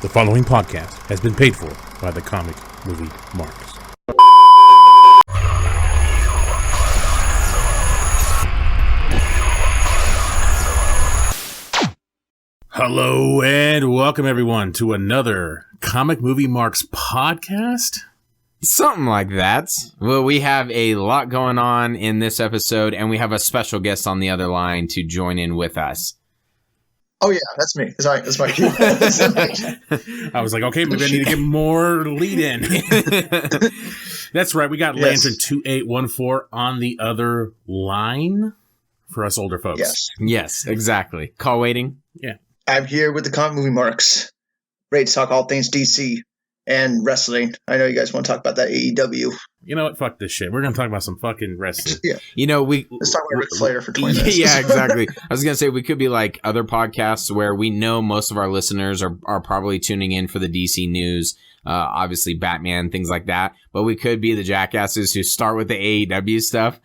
The following podcast has been paid for by the Comic Movie Marks. Hello and welcome everyone to another Comic Movie Marks podcast. Something like that. Well, we have a lot going on in this episode, and we have a special guest on the other line to join in with us. Oh, yeah, that's me. Sorry, that's my cue. I was like, okay, maybe I need to get more lead in. That's right. We got Lantern2814 on the other line for us older folks. Yes, exactly. Call waiting. Yeah. I'm here with the Comic Movie Marks. Ready to talk all things DC and wrestling. I know you guys want to talk about that AEW. You know what? Fuck this shit. We're going to talk about some fucking wrestling. Yeah. You know, let's talk about Ric Flair for 20 minutes. Yeah, exactly. I was going to say, we could be like other podcasts where we know most of our listeners are probably tuning in for the DC news, obviously Batman, things like that. But we could be the jackasses who start with the AEW stuff.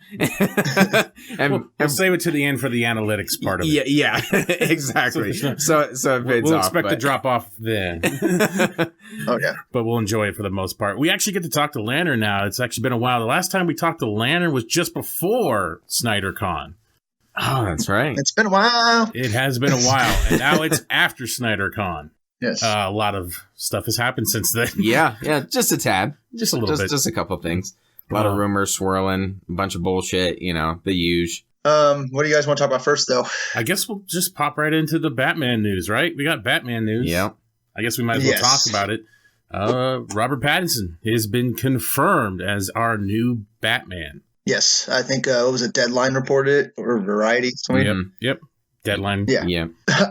and we'll save it to the end for the analytics part of it. Yeah, exactly. So it fades off. We'll expect to drop off then. Oh, yeah. But we'll enjoy it for the most part. We actually get to talk to Lantern now. It's actually been a while. The last time we talked to Lantern was just before Snydercon. Oh, that's right. It's been a while. It has been a while. And now it's after Snydercon. Yes. A lot of stuff has happened since then. Yeah, just a tad. Just a little bit. Just a couple of things. A lot of rumors swirling, a bunch of bullshit, you know, the huge. What do you guys want to talk about first, though? I guess we'll just pop right into the Batman news, right? We got Batman news. Yeah. I guess we might as well talk about it. Robert Pattinson has been confirmed as our new Batman. Yes, I think, what was it, Deadline reported it, or Variety? Yep. Deadline. Yeah.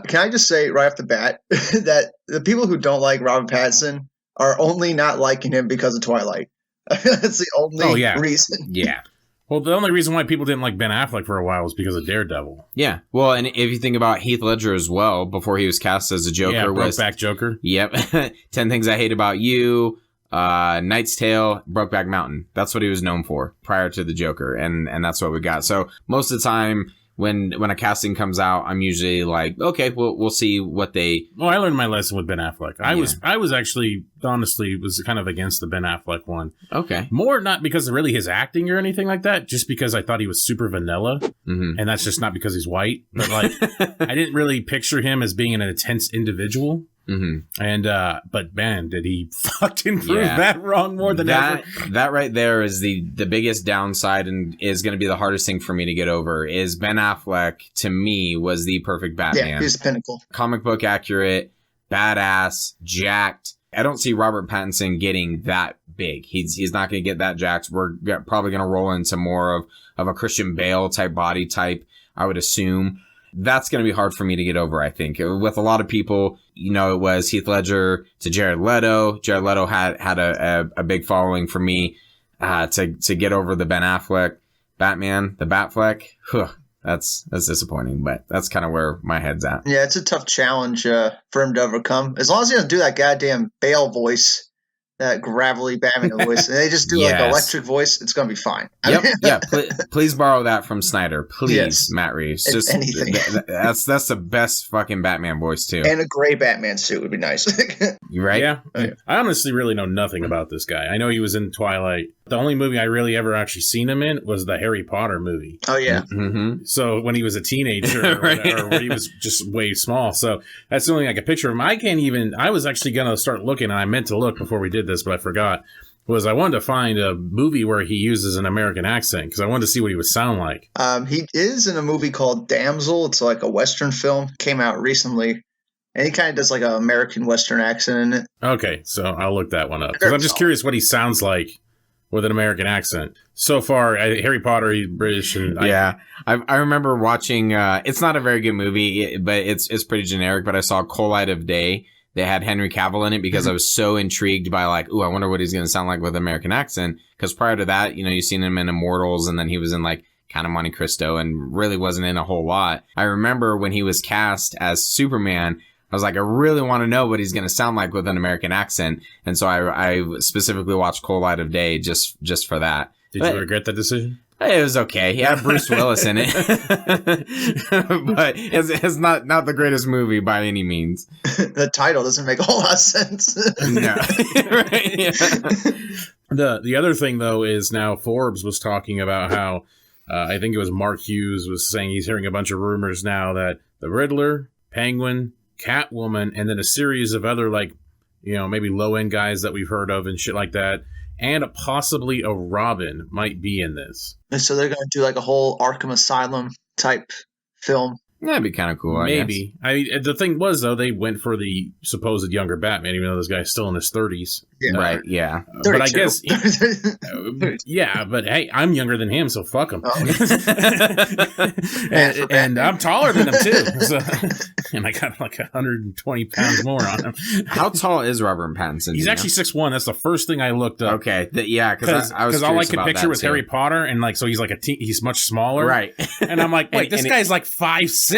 Can I just say right off the bat that the people who don't like Robert Pattinson are only not liking him because of Twilight. That's the only reason. Yeah. Well, the only reason why people didn't like Ben Affleck for a while was because of Daredevil. Yeah. Well, and if you think about Heath Ledger as well, before he was cast as a Joker, Brokeback Joker. Yep. 10 Things I Hate About You, Knight's Tale, Brokeback Mountain. That's what he was known for prior to the Joker, and that's what we got. So most of the time, when a casting comes out, I'm usually like, okay, we'll see what they. Well, I learned my lesson with Ben Affleck. I was actually honestly was kind of against the Ben Affleck one. Okay. More not because of really his acting or anything like that, just because I thought he was super vanilla, and that's just not because he's white. But like, I didn't really picture him as being an intense individual. And but man, did he fucking prove that wrong more than ever. That right there is the biggest downside, and is going to be the hardest thing for me to get over. Is Ben Affleck, to me, was the perfect Batman. Yeah, he's the pinnacle. Comic book accurate, badass, jacked. I don't see Robert Pattinson getting that big. He's not going to get that jacked. We're probably going to roll into more of a Christian Bale type body type, I would assume. That's going to be hard for me to get over, I think. With a lot of people, you know, it was Heath Ledger to Jared Leto. Jared Leto had a big following for me to get over the Ben Affleck Batman, the Batfleck. That's disappointing, but that's kind of where my head's at. Yeah, it's a tough challenge for him to overcome. As long as he doesn't do that goddamn Bale voice, that gravelly Batman voice, and they just do like electric voice, it's going to be fine. Yep. Please borrow that from Snyder. Please, Matt Reeves. Just anything. That's the best fucking Batman voice, too. And a gray Batman suit would be nice. You right? Yeah. I honestly really know nothing about this guy. I know he was in Twilight. The only movie I really ever actually seen him in was the Harry Potter movie. Oh, yeah. Mm-hmm. So when he was a teenager or when he was just way small. So that's the only thing I could picture him. I was actually going to start looking, and I meant to look before we did this, but I forgot, was I wanted to find a movie where he uses an American accent because I wanted to see what he would sound like. He is in a movie called Damsel. It's like a Western film. Came out recently. And he kind of does like an American Western accent in it. Okay, so I'll look that one up. Because I'm just curious what he sounds like with an American accent. So far, Harry Potter, he's British. And I remember watching, it's not a very good movie, but it's pretty generic, but I saw Cold Light of Day. They had Henry Cavill in it because I was so intrigued by like, I wonder what he's going to sound like with an American accent. Because prior to that, you know, you've seen him in Immortals, and then he was in like Count of Monte Cristo and really wasn't in a whole lot. I remember when he was cast as Superman, I was like, I really want to know what he's going to sound like with an American accent. And so I specifically watched Cold Light of Day just for that. Did you regret that decision? It was okay. He had Bruce Willis in it, but it's not the greatest movie by any means. The title doesn't make a whole lot of sense. No, right? Yeah. The other thing though is now Forbes was talking about how I think it was Mark Hughes was saying he's hearing a bunch of rumors now that the Riddler, Penguin, Catwoman, and then a series of other maybe low end guys that we've heard of and shit like that. And possibly a Robin might be in this. And so they're going to do a whole Arkham Asylum type film. That'd be kind of cool, Maybe. The thing was, though, they went for the supposed younger Batman, even though this guy's still in his 30s. Yeah. Right, yeah. But I guess... yeah, but hey, I'm younger than him, so fuck him. Oh. and I'm taller than him, too. So, and I got 120 pounds more on him. How tall is Robert Pattinson? He's actually 6'1". That's the first thing I looked up. Okay, because I was all I could picture was Harry Potter, and so he's he's much smaller. Right. And I'm like, wait, this guy's 5'6".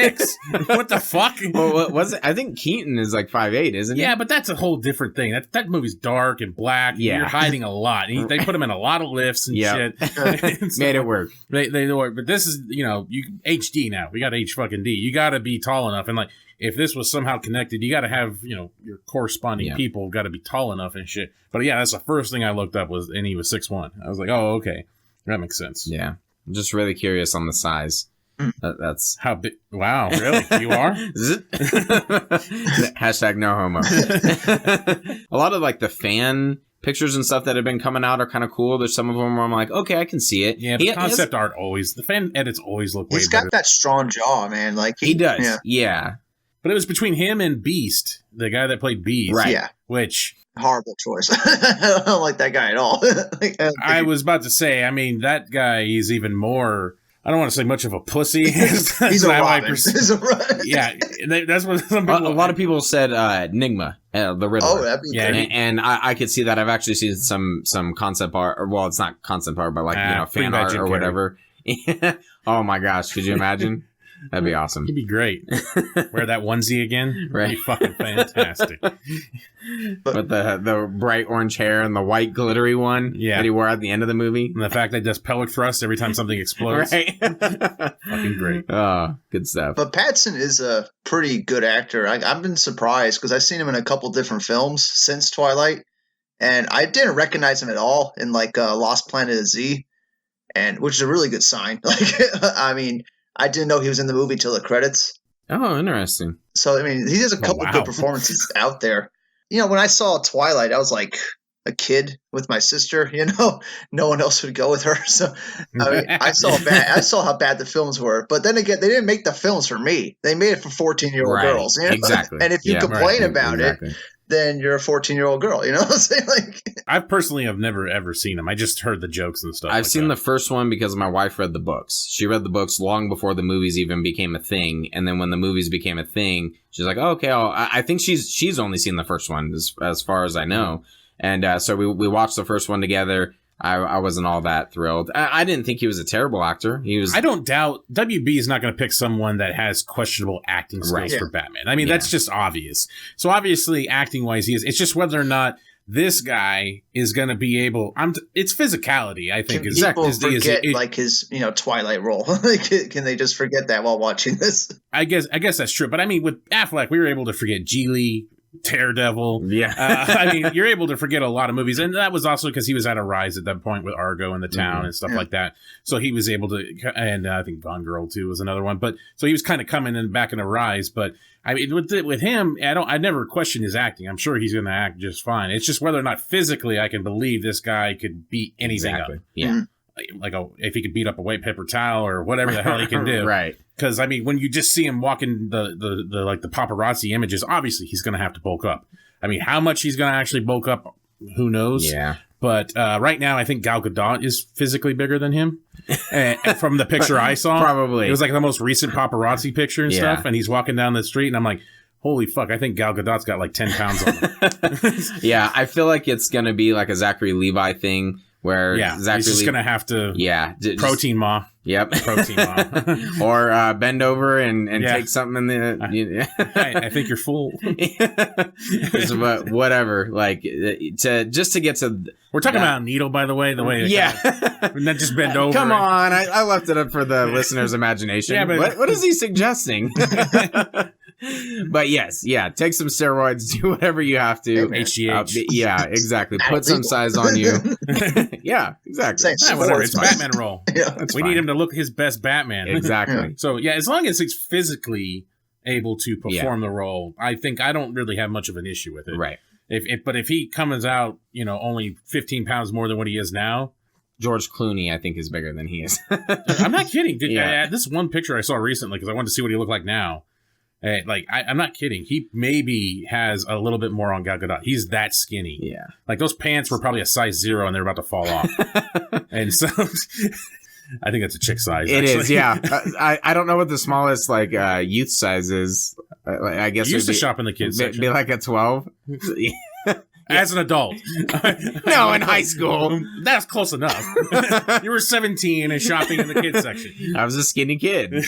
What the fuck? Well, what was it? I think Keaton is 5'8", isn't he? Yeah, but that's a whole different thing. That movie's dark and black. Yeah. And you're hiding a lot. They put him in a lot of lifts and shit. And so made it work. They work. But this is, you HD now. We got H fucking D. You got to be tall enough. And if this was somehow connected, you got to have, your corresponding people got to be tall enough and shit. But yeah, that's the first thing I looked up and he was 6'1". I was like, oh, okay. That makes sense. Yeah. I'm just really curious on the size. That's how big. Wow, really? You are? Hashtag no homo. A lot of the fan pictures and stuff that have been coming out are kind of cool. There's some of them where I'm like, okay, I can see it. Yeah, the concept art always, the fan edits always look way better. He's got that strong jaw, man. He does. Yeah. But it was between him and Beast, the guy that played Beast. Right. Yeah. Which... horrible choice. I don't like that guy at all. I was about to say, that guy is even more... I don't want to say much of a pussy. He's a Robin. Yeah, that's what some people... A lot of people said Enigma, the Riddler. Oh, that'd be great. And I could see that. I've actually seen some concept art, or it's not concept art, but fan art or whatever. Oh my gosh, could you imagine? That'd be awesome. He'd be great. Wear that onesie again. Right. That'd be fucking fantastic. But the bright orange hair and the white glittery one that he wore at the end of the movie. And the fact that he does pellet thrust every time something explodes. Right. Fucking great. Oh, good stuff. But Pattinson is a pretty good actor. I've been surprised because I've seen him in a couple different films since Twilight. And I didn't recognize him at all in Lost Planet of Z, which is a really good sign. I didn't know he was in the movie till the credits. Oh, interesting. So, he does a couple good performances out there. When I saw Twilight, I was like a kid with my sister, no one else would go with her. So, I saw how bad the films were. But then again, they didn't make the films for me. They made it for 14-year-old girls. Exactly. And if you complain about it, then you're a 14-year-old girl. You know what I'm saying? I personally have never ever seen them. I just heard the jokes and stuff. I've seen the first one because my wife read the books. She read the books long before the movies even became a thing. And then when the movies became a thing, she's like, oh, okay. I think she's only seen the first one as far as I know. And so we watched the first one together. I wasn't all that thrilled. I didn't think he was a terrible actor. I don't doubt WB is not going to pick someone that has questionable acting skills for Batman. That's just obvious. So obviously, acting wise, he is. It's just whether or not this guy is going to be able. It's physicality. I think. People forget his Twilight role. Can they just forget that while watching this? I guess that's true. But with Affleck, we were able to forget Geely, Daredevil. Yeah. You're able to forget a lot of movies. And that was also because he was at a rise at that point with Argo in the town and stuff like that. So he was able to, and I think Gone Girl too was another one. But so he was kind of coming in back in a rise. But with him, I never questioned his acting. I'm sure he's going to act just fine. It's just whether or not physically I can believe this guy could beat anything up. Yeah. Mm-hmm. If he could beat up a white paper towel or whatever the hell he can do. Right. Because, when you just see him walking the paparazzi images, obviously he's going to have to bulk up. How much he's going to actually bulk up, who knows? Yeah. But right now, I think Gal Gadot is physically bigger than him. And from the picture I saw. Probably. It was the most recent paparazzi picture and stuff. And he's walking down the street and I'm like, holy fuck, I think Gal Gadot's got 10 pounds on him. Yeah, I feel like it's going to be a Zachary Levi thing. Where he's just going to have to protein ma. Yep. Protein mom. Or bend over and take something in the... I think you're full. Whatever. Like, to get to... We're talking about a needle, by the way. The way... Not just bend over. Come on. I left it up for the listener's imagination. Yeah, but what is he suggesting? But yes, take some steroids, do whatever you have to. HGH. Yeah, exactly. Put some size on you. Yeah, exactly. Whatever. It's Batman role. Yeah, we need him to look his best Batman. Exactly. So as long as he's physically able to perform the role, I think I don't really have much of an issue with it. Right. But if he comes out, only 15 pounds more than what he is now. George Clooney, I think, is bigger than he is. I'm not kidding. This one picture I saw recently, because I wanted to see what he looked like now. I'm not kidding. He maybe has a little bit more on Gal Gadot. He's that skinny. Yeah. Like those pants were probably a size 0 and they're about to fall off. And so I think that's a chick size. It is, yeah. I don't know what the smallest youth size is. I guess you used to shop in the kids section. Be like a 12. As an adult. No, in high school. That's close enough. You were 17 and shopping in the kids section. I was a skinny kid.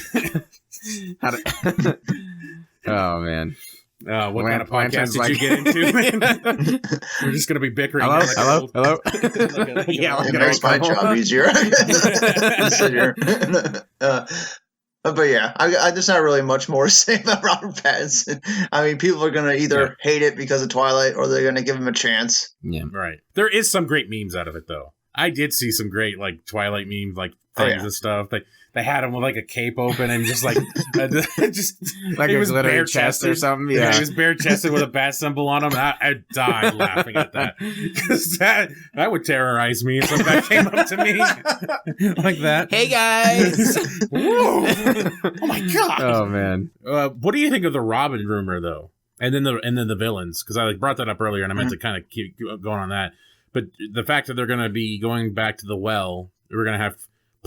Oh, man. What kind of podcast did you get into? We're just going to be bickering. Hello? Yeah, it makes my job easier. But yeah, there's not really much more to say about Robert Pattinson. I mean, people are going to either hate it because of Twilight or they're going to give him a chance. Yeah. Right. There is some great memes out of it, though. I did see some great Twilight memes, things and stuff. They had him with a cape open and just just like he was glitter chest or something. Yeah, he was bare chested with a bat symbol on him. I died laughing at that because that would terrorize me if some guy came up to me like that. Hey guys! Oh my god! Oh man! What do you think of the Robin rumor though? And then the villains, because I brought that up earlier and I meant to kind of keep going on that. But the fact that they're going to be going back to the well, we're going to have.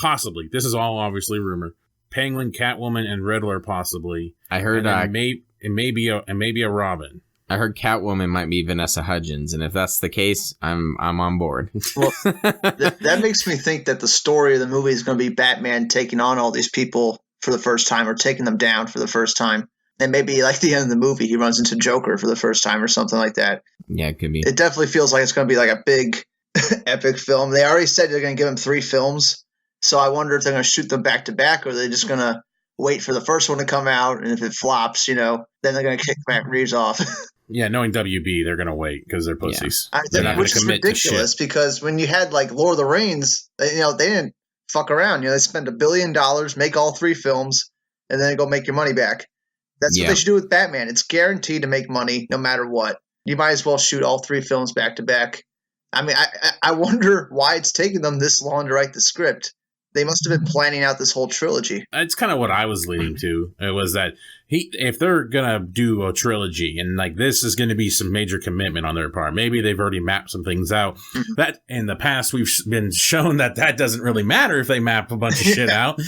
Possibly. This is all obviously rumor. Penguin, Catwoman, and Riddler possibly. I heard it may be a Robin. I heard Catwoman might be Vanessa Hudgens, and if that's the case, I'm on board. Well, that makes me think that the story of the movie is going to be Batman taking on all these people for the first time, or taking them down for the first time. And maybe like the end of the movie, he runs into Joker for the first time or something like that. Yeah, it could be. It definitely feels like it's going to be like a big epic film. They already said they're going to give him 3 films. So I wonder if they're going to shoot them back to back, or they're just going to wait for the first one to come out. And if it flops, then they're going to kick Matt Reeves off. Yeah, knowing WB, they're going to wait because they're pussies. Yeah. Which is ridiculous because when you had Lord of the Rings, they didn't fuck around. They spend $1 billion, make all 3 films, and then go make your money back. That's what they should do with Batman. It's guaranteed to make money no matter what. You might as well shoot all 3 films back to back. I mean, I wonder why it's taking them this long to write the script. They must have been planning out this whole trilogy. It's kind of what I was leading to. It was that if they're going to do a trilogy and this is going to be some major commitment on their part, maybe they've already mapped some things out. That in the past, we've been shown that doesn't really matter if they map a bunch of shit out.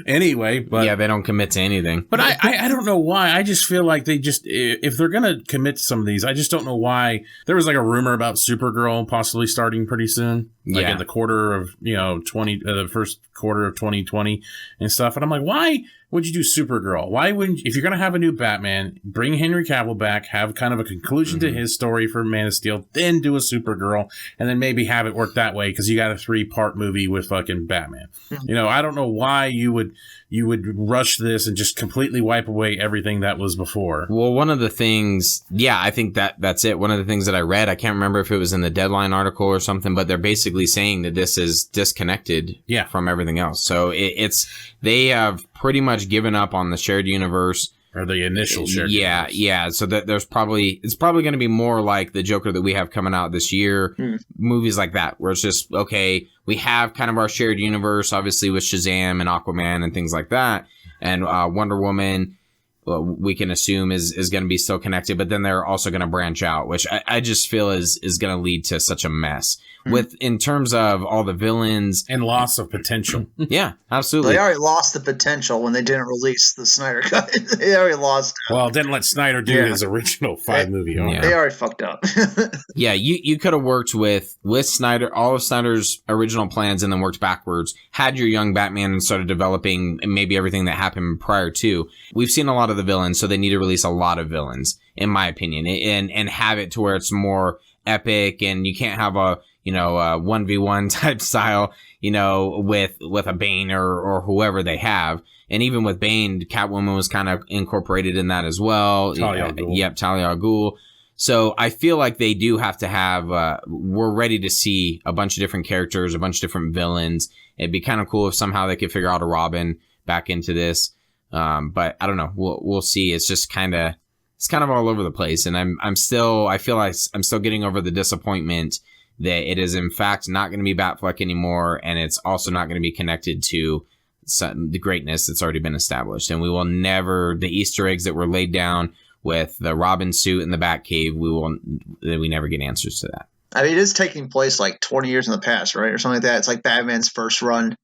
Anyway, but yeah, they don't commit to anything. But I don't know why. I just feel like if they're going to commit to some of these, I just don't know why. There was a rumor about Supergirl possibly starting pretty soon. In the quarter of, the first quarter of 2020 and stuff. And I'm like, why would you do Supergirl? Why wouldn't, if you're going to have a new Batman, bring Henry Cavill back, have kind of a conclusion to his story for Man of Steel, then do a Supergirl, and then maybe have it work that way because you got a 3-part movie with fucking Batman. I don't know why you would rush this and just completely wipe away everything that was before. Well, one of the things, I think that's it. One of the things that I read, I can't remember if it was in the Deadline article or something, but they're basically saying that this is disconnected from everything else. So they have pretty much given up on the shared universe. Or the initial shared universe. Yeah. So that it's probably going to be more like the Joker that we have coming out this year. Movies like that, where it's just, okay, we have kind of our shared universe, obviously with Shazam and Aquaman and things like that. And Wonder Woman, we can assume is going to be still connected, but then they're also going to branch out, which I just feel is going to lead to such a mess with in terms of all the villains and loss of potential. Yeah, absolutely. They already lost the potential when they didn't release the Snyder Cut. They already lost. Well, didn't let Snyder do his original 5-movie. They already fucked up. Yeah, you could have worked with Snyder, all of Snyder's original plans, and then worked backwards. Had your young Batman and started developing maybe everything that happened prior to. We've seen a lot of the villains, so they need to release a lot of villains, in my opinion, and have it to where it's more epic, and you can't have a 1v1 type style, with a Bane or whoever they have. And even with Bane, Catwoman was kind of incorporated in that as well. Talia al Ghul. Yep, Talia al Ghul. So I feel like they do have to have, we're ready to see a bunch of different characters, a bunch of different villains. It'd be kind of cool if somehow they could figure out a Robin back into this. But I don't know. We'll see. It's just kind of all over the place. And I feel like I'm still getting over the disappointment that it is in fact not going to be Batfleck anymore. And it's also not going to be connected to the greatness that's already been established. And we will never, the Easter eggs that were laid down with the Robin suit in the Batcave, we never get answers to that. I mean, it is taking place like 20 years in the past, right? Or something like that. It's like Batman's first run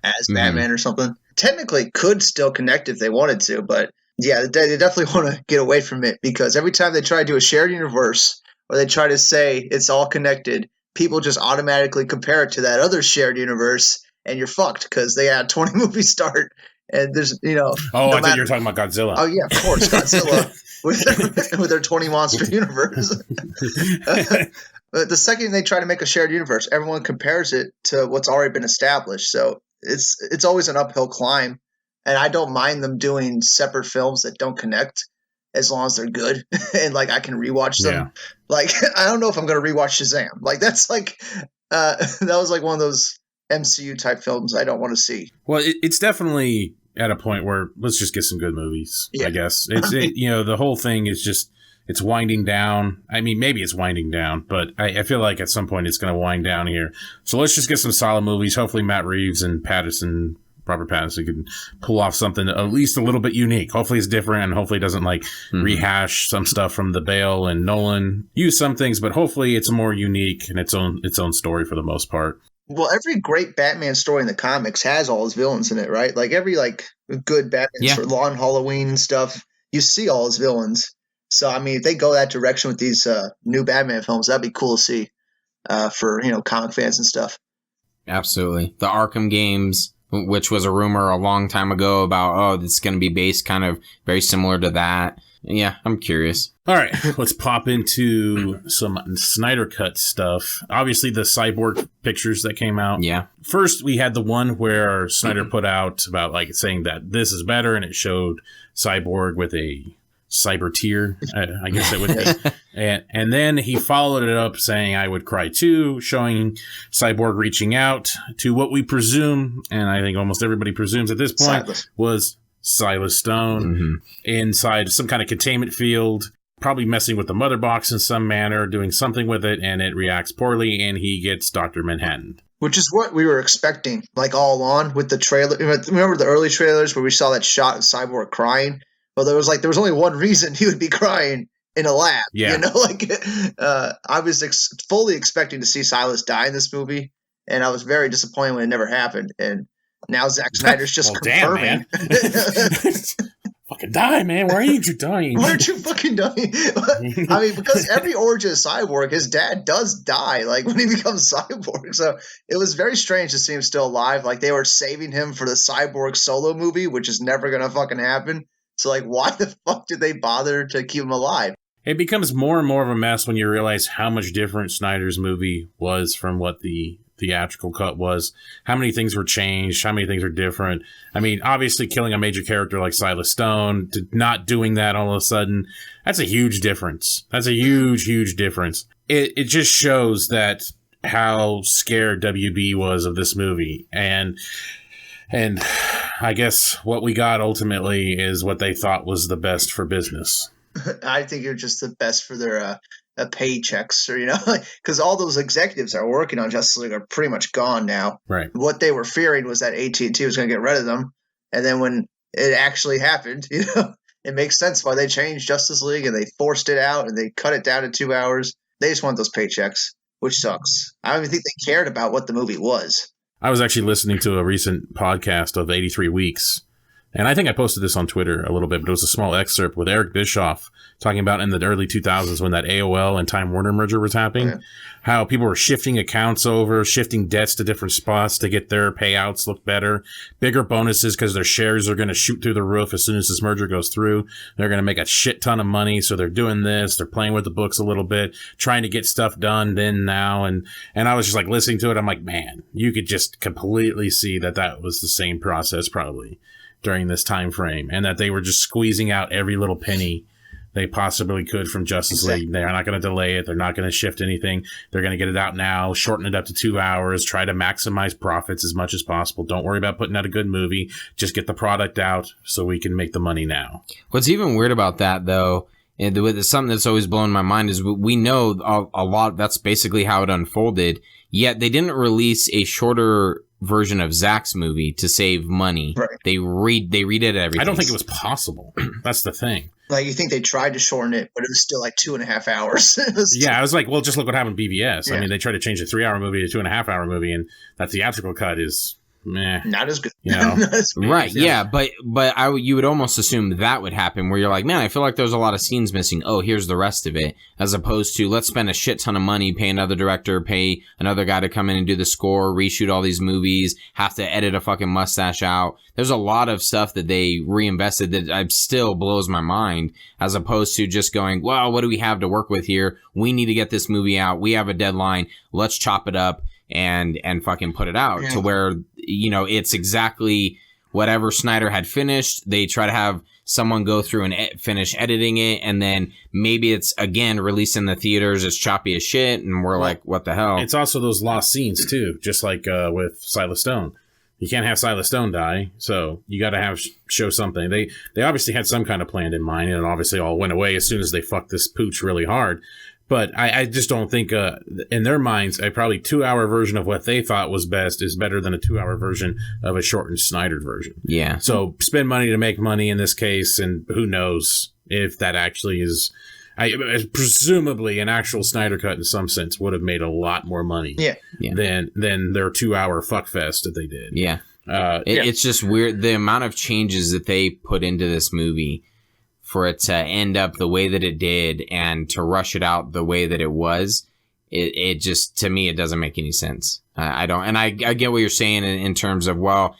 as Batman or something. Technically could still connect if they wanted to, but yeah, they definitely want to get away from it, because every time they try to do a shared universe or they try to say it's all connected, people just automatically compare it to that other shared universe, and you're fucked because they had a 20 movie start. And there's, I thought you were talking about Godzilla. Oh, yeah, of course, Godzilla with their 20 monster universe. But the second they try to make a shared universe, everyone compares it to what's already been established. So it's always an uphill climb. And I don't mind them doing separate films that don't connect as long as they're good. And, like, I can rewatch them. Yeah. Like, I don't know if I'm going to rewatch Shazam. Like, that's like that was like one of those MCU type films I don't want to see. Well, it's definitely at a point where let's just get some good movies. I guess the whole thing is just it's winding down. I mean, maybe it's winding down, but I feel like at some point it's going to wind down here. So let's just get some solid movies. Hopefully, Matt Reeves and Robert Pattinson can pull off something at least a little bit unique. Hopefully, it's different, and hopefully, it doesn't rehash some stuff from the Bale and Nolan. Use some things, but hopefully, it's more unique and its own story for the most part. Well, every great Batman story in the comics has all his villains in it, right? Like every good Batman story, Long Halloween and stuff, you see all his villains. So I mean, if they go that direction with these new Batman films, that'd be cool to see for comic fans and stuff. Absolutely, the Arkham games, which was a rumor a long time ago about it's going to be based kind of very similar to that. Yeah, I'm curious. All right, let's pop into some Snyder Cut stuff. Obviously, the Cyborg pictures that came out. Yeah. First, we had the one where Snyder put out about saying that this is better, and it showed Cyborg with a cyber tear, I guess it would be. And then he followed it up saying, I would cry too, showing Cyborg reaching out to what we presume, and I think almost everybody presumes at this point, was Silas Stone inside some kind of containment field, probably messing with the mother box in some manner, doing something with it, and it reacts poorly, and he gets Dr. Manhattan. Which is what we were expecting, all along with the trailer. Remember the early trailers where we saw that shot of Cyborg crying? Well, there was only one reason he would be crying in a lab. Yeah. I was fully expecting to see Silas die in this movie, and I was very disappointed when it never happened. And now Zack Snyder's just confirming. Damn, man. Fucking die, man. Why aren't you dying? Why aren't you fucking dying? I mean, because every origin of Cyborg, his dad does die, when he becomes Cyborg. So it was very strange to see him still alive. They were saving him for the Cyborg solo movie, which is never going to fucking happen. So, why the fuck did they bother to keep him alive? It becomes more and more of a mess when you realize how much different Snyder's movie was from what the theatrical cut was. How many things were changed? How many things are different? I mean, obviously killing a major character like Silas Stone, to not doing that all of a sudden, that's a huge difference. That's a huge, huge difference. It just shows that how scared WB was of this movie. And I guess what we got ultimately is what they thought was the best for business. I think it's just the best for their paychecks, because all those executives that are working on Justice League are pretty much gone now. Right. What they were fearing was that AT&T was going to get rid of them, and then when it actually happened, it makes sense why they changed Justice League and they forced it out and they cut it down to 2 hours. They just want those paychecks, which sucks. I don't even think they cared about what the movie was. I was actually listening to a recent podcast of 83 Weeks, and I think I posted this on Twitter a little bit, but it was a small excerpt with Eric Bischoff talking about in the early 2000s when that AOL and Time Warner merger was happening, how people were shifting accounts over, shifting debts to different spots to get their payouts look better, bigger bonuses because their shares are going to shoot through the roof as soon as this merger goes through. They're going to make a shit ton of money, so they're doing this. They're playing with the books a little bit, trying to get stuff done then, now. And I was just like listening to it. I'm like, man, you could just completely see that was the same process probably during this time frame, and that they were just squeezing out every little penny they possibly could from Justice League. They're not going to delay it. They're not going to shift anything. They're going to get it out now, shorten it up to 2 hours, try to maximize profits as much as possible. Don't worry about putting out a good movie. Just get the product out so we can make the money now. What's even weird about that, though, and something that's always blown my mind is we know a lot. That's basically how it unfolded. Yet they didn't release a shorter version of Zack's movie to save money. Right. They redid everything. I don't think it was possible. That's the thing. Like, you think they tried to shorten it, but it was still like 2.5 hours. Yeah, I was like, well, just look what happened with BVS. Yeah. I mean, they tried to change a 3-hour movie to a 2.5-hour movie, and that theatrical cut is meh. Not as good. You know? Right, yeah, but you would almost assume that would happen, where you're like, man, I feel like there's a lot of scenes missing. Oh, here's the rest of it. As opposed to, let's spend a shit ton of money, pay another director, pay another guy to come in and do the score, reshoot all these movies, have to edit a fucking mustache out. There's a lot of stuff that they reinvested that still blows my mind, as opposed to just going, well, what do we have to work with here? We need to get this movie out. We have a deadline. Let's chop it up and fucking put it out. Yeah. To where, you know, it's exactly whatever Snyder had finished. They try to have someone go through and finish editing it, and then maybe it's again released in the theaters as choppy as shit, and we're like, what the hell? It's also those lost scenes too, just like with Silas Stone. You can't have Silas Stone die, so you got to show something. They obviously had some kind of plan in mind, and it obviously all went away as soon as they fucked this pooch really hard. But I just don't think, in their minds, a probably 2-hour version of what they thought was best is better than a 2-hour version of a shortened Snyder version. Yeah. So spend money to make money in this case, and who knows if that actually is... presumably an actual Snyder cut in some sense would have made a lot more money than their 2-hour fuckfest that they did. Yeah. It's just weird. The amount of changes that they put into this movie for it to end up the way that it did and to rush it out the way that it was, it just, to me, it doesn't make any sense. I don't, and I get what you're saying in terms of, well,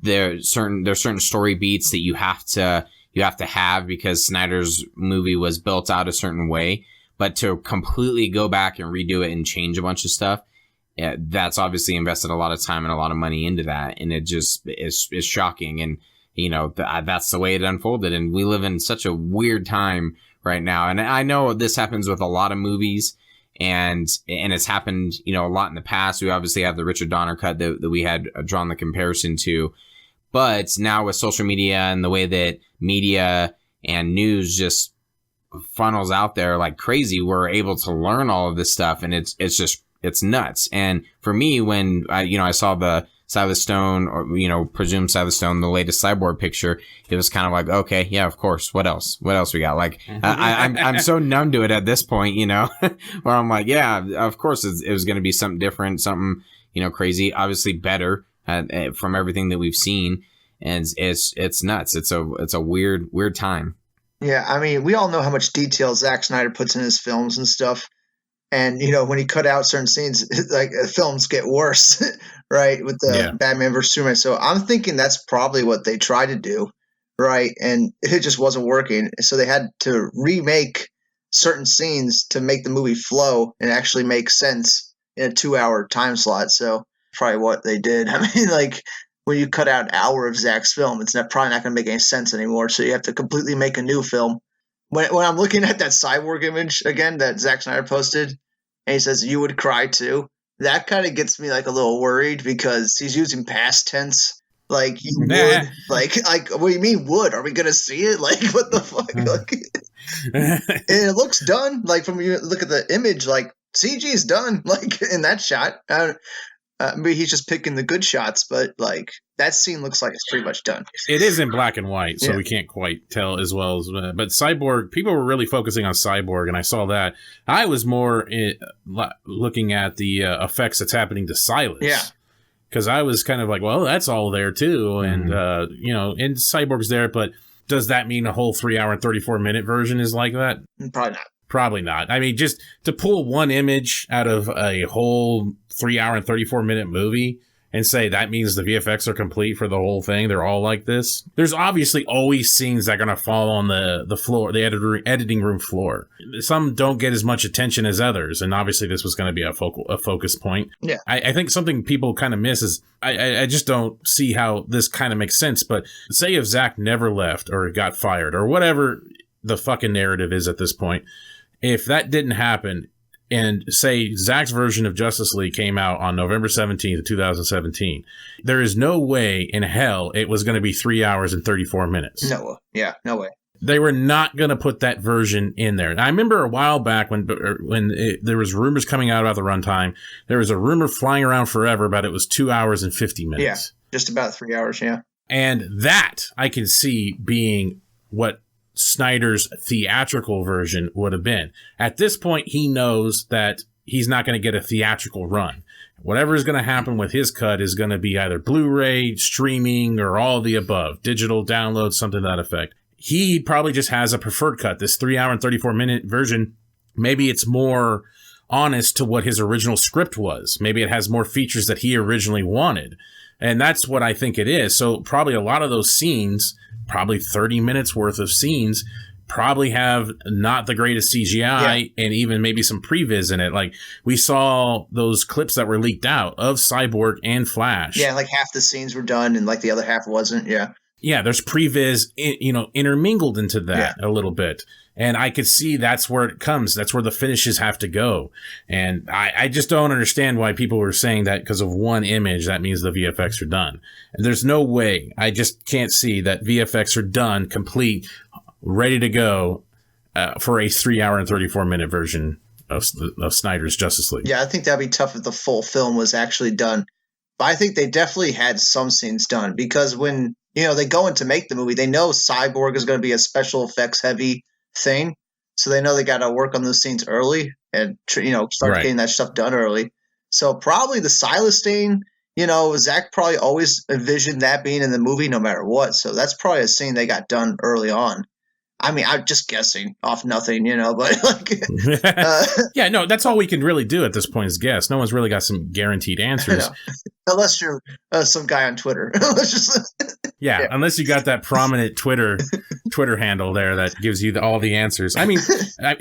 there's certain story beats that you have to have because Snyder's movie was built out a certain way, but to completely go back and redo it and change a bunch of stuff, that's obviously invested a lot of time and a lot of money into that, and it just is shocking. And you know, that's the way it unfolded, and we live in such a weird time right now. And I know this happens with a lot of movies, and it's happened, you know, a lot in the past. We obviously have the Richard Donner cut that we had drawn the comparison to, but now with social media and the way that media and news just funnels out there like crazy, we're able to learn all of this stuff, and it's nuts. And for me, when I saw the Silas Stone, or, you know, presumed Silas Stone, the latest Cyborg picture, it was kind of like, okay, yeah, of course. What else we got? Like, I'm so numb to it at this point, you know, where I'm like, yeah, of course it was going to be something different, something, you know, crazy, obviously better from everything that we've seen. And it's nuts. It's a weird time. Yeah. I mean, we all know how much detail Zack Snyder puts in his films and stuff. And, you know, when he cut out certain scenes, like films get worse, right? With the Batman vs. Superman. So I'm thinking that's probably what they tried to do, right? And it just wasn't working. So they had to remake certain scenes to make the movie flow and actually make sense in a 2-hour time slot. So probably what they did. I mean, like when you cut out an hour of Zack's film, it's probably not going to make any sense anymore. So you have to completely make a new film. When I'm looking at that Cyborg image again that Zack Snyder posted, and he says, "You would cry too," that kind of gets me like a little worried because he's using past tense. Like, you would. Like, what do you mean would? Are we going to see it? Like, what the fuck? Like, and it looks done. Like, from you look at the image, like, CG is done, like, in that shot. Maybe he's just picking the good shots, but like that scene looks like it's pretty much done. It is in black and white, so we can't quite tell as well as. But Cyborg, people were really focusing on Cyborg, and I saw that. I was more looking at the effects that's happening to Silas. Yeah. Because I was kind of like, well, that's all there too, and and Cyborg's there, but does that mean a whole 3 hour and 34-minute version is like that? Probably not. Probably not. I mean, just to pull one image out of a whole 3 hour and 34-minute movie and say that means the VFX are complete for the whole thing, they're all like this. There's obviously always scenes that are going to fall on the floor, the editing room floor. Some don't get as much attention as others, and obviously this was going to be a focus point. Yeah. I think something people kind of miss is I just don't see how this kind of makes sense. But say if Zack never left or got fired or whatever the fucking narrative is at this point, if that didn't happen, and say Zack's version of Justice League came out on November 17th, 2017, there is no way in hell it was going to be 3 hours and 34 minutes. No. Yeah, no way. They were not going to put that version in there. And I remember a while back when there was rumors coming out about the runtime. There was a rumor flying around forever about it was 2 hours and 50 minutes. Yeah, just about 3 hours, yeah. And that I can see being what Snyder's theatrical version would have been. At this point, he knows that he's not going to get a theatrical run. Whatever is going to happen with his cut is going to be either Blu-ray, streaming, or all of the above, digital download, something to that effect. He probably just has a preferred cut, this 3 hour and 34-minute version. Maybe it's more honest to what his original script was. Maybe it has more features that he originally wanted. And that's what I think it is. So probably a lot of those scenes, probably 30 minutes worth of scenes, probably have not the greatest CGI and even maybe some previs in it. Like we saw those clips that were leaked out of Cyborg and Flash. Yeah, like half the scenes were done and like the other half wasn't. Yeah. Yeah, there's previs, intermingled into that a little bit. And I could see that's where it comes. That's where the finishes have to go. And I just don't understand why people were saying that because of one image, that means the VFX are done. And there's no way. I just can't see that VFX are done, complete, ready to go for a 3 hour and 34-minute version of Snyder's Justice League. Yeah, I think that'd be tough if the full film was actually done. But I think they definitely had some scenes done because when they go in to make the movie, they know Cyborg is going to be a special effects heavy thing, so they know they got to work on those scenes early and start getting that stuff done early. So probably the Silas scene, Zack probably always envisioned that being in the movie no matter what. So that's probably a scene they got done early on. I mean, I'm just guessing off nothing, but like, yeah, no, that's all we can really do at this point is guess. No one's really got some guaranteed answers, unless you're some guy on Twitter. Yeah, unless you got that prominent Twitter handle there that gives you all the answers. I mean,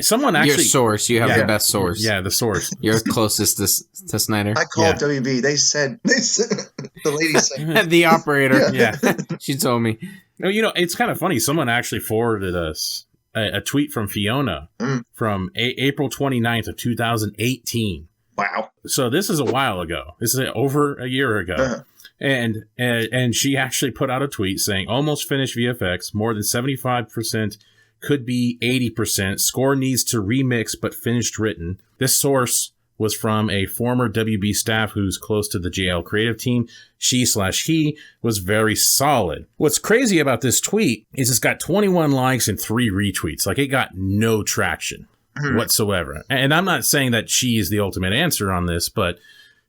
someone actually... Your source. You have the best source. Yeah, the source. You're closest to Snyder. I called WB. They said the lady said... The operator. Yeah. She told me. No, it's kind of funny. Someone actually forwarded us a tweet from Fiona from April 29th of 2018. Wow. So this is a while ago. This is over a year ago. Uh-huh. And she actually put out a tweet saying, almost finished VFX, more than 75%, could be 80%. Score needs to remix, but finished written. This source was from a former WB staff who's close to the JL creative team. She/he was very solid. What's crazy about this tweet is it's got 21 likes and 3 retweets. Like it got no traction whatsoever. And I'm not saying that she is the ultimate answer on this, but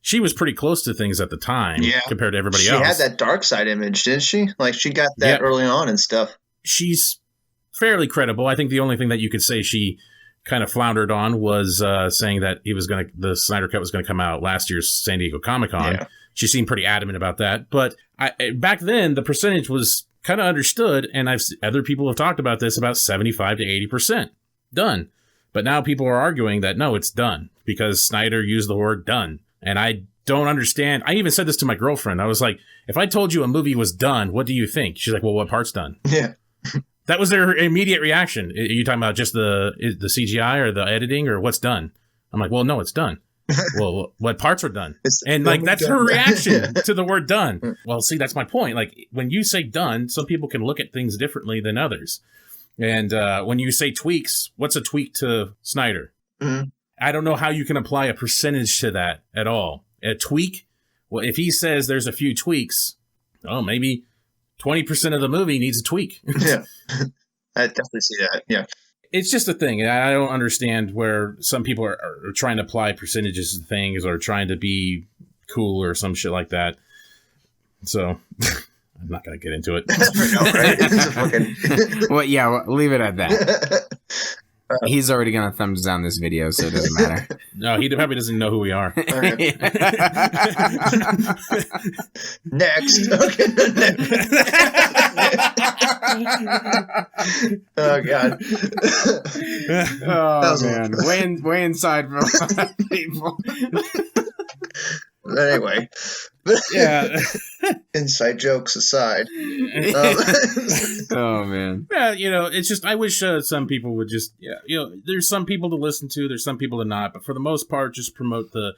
she was pretty close to things at the time compared to everybody else. She had that dark side image, didn't she? Like she got that early on and stuff. She's fairly credible. I think the only thing that you could say she kind of floundered on was saying that the Snyder Cut was going to come out last year's San Diego Comic-Con. Yeah. She seemed pretty adamant about that. But back then, the percentage was kind of understood, and other people have talked about this, about 75 to 80% done. But now people are arguing that, no, it's done, because Snyder used the word done. And I don't understand. I even said this to my girlfriend. I was like, if I told you a movie was done, what do you think? She's like, well, what part's done? Yeah. That was their immediate reaction. Are you talking about just the CGI or the editing or what's done? I'm like, well, no, it's done. Well, what parts are done? And like, that's her reaction to the word done. Well, see, that's my point. Like when you say done, some people can look at things differently than others. And when you say tweaks, what's a tweak to Snyder? Mm-hmm. I don't know how you can apply a percentage to that at all. A tweak Well, if he says there's a few tweaks, maybe 20% of the movie needs a tweak. Yeah, I definitely see that. Yeah. It's just a thing. I don't understand where some people are trying to apply percentages to things or trying to be cool or some shit like that. So I'm not going to get into it. Well, yeah, leave it at that. He's already going to thumbs down this video, so it doesn't matter. No, he probably doesn't know who we are. Next. Okay. Oh, God. Oh, man. Way inside for a lot of people. But anyway. Yeah. Inside jokes aside. Oh, man. Yeah, it's just, I wish some people would just, there's some people to listen to, there's some people to not, but for the most part, just promote the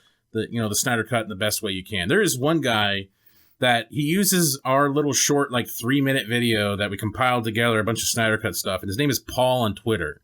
Snyder Cut in the best way you can. There is one guy that he uses our little short, 3-minute video that we compiled together, a bunch of Snyder Cut stuff, and his name is Paul on Twitter.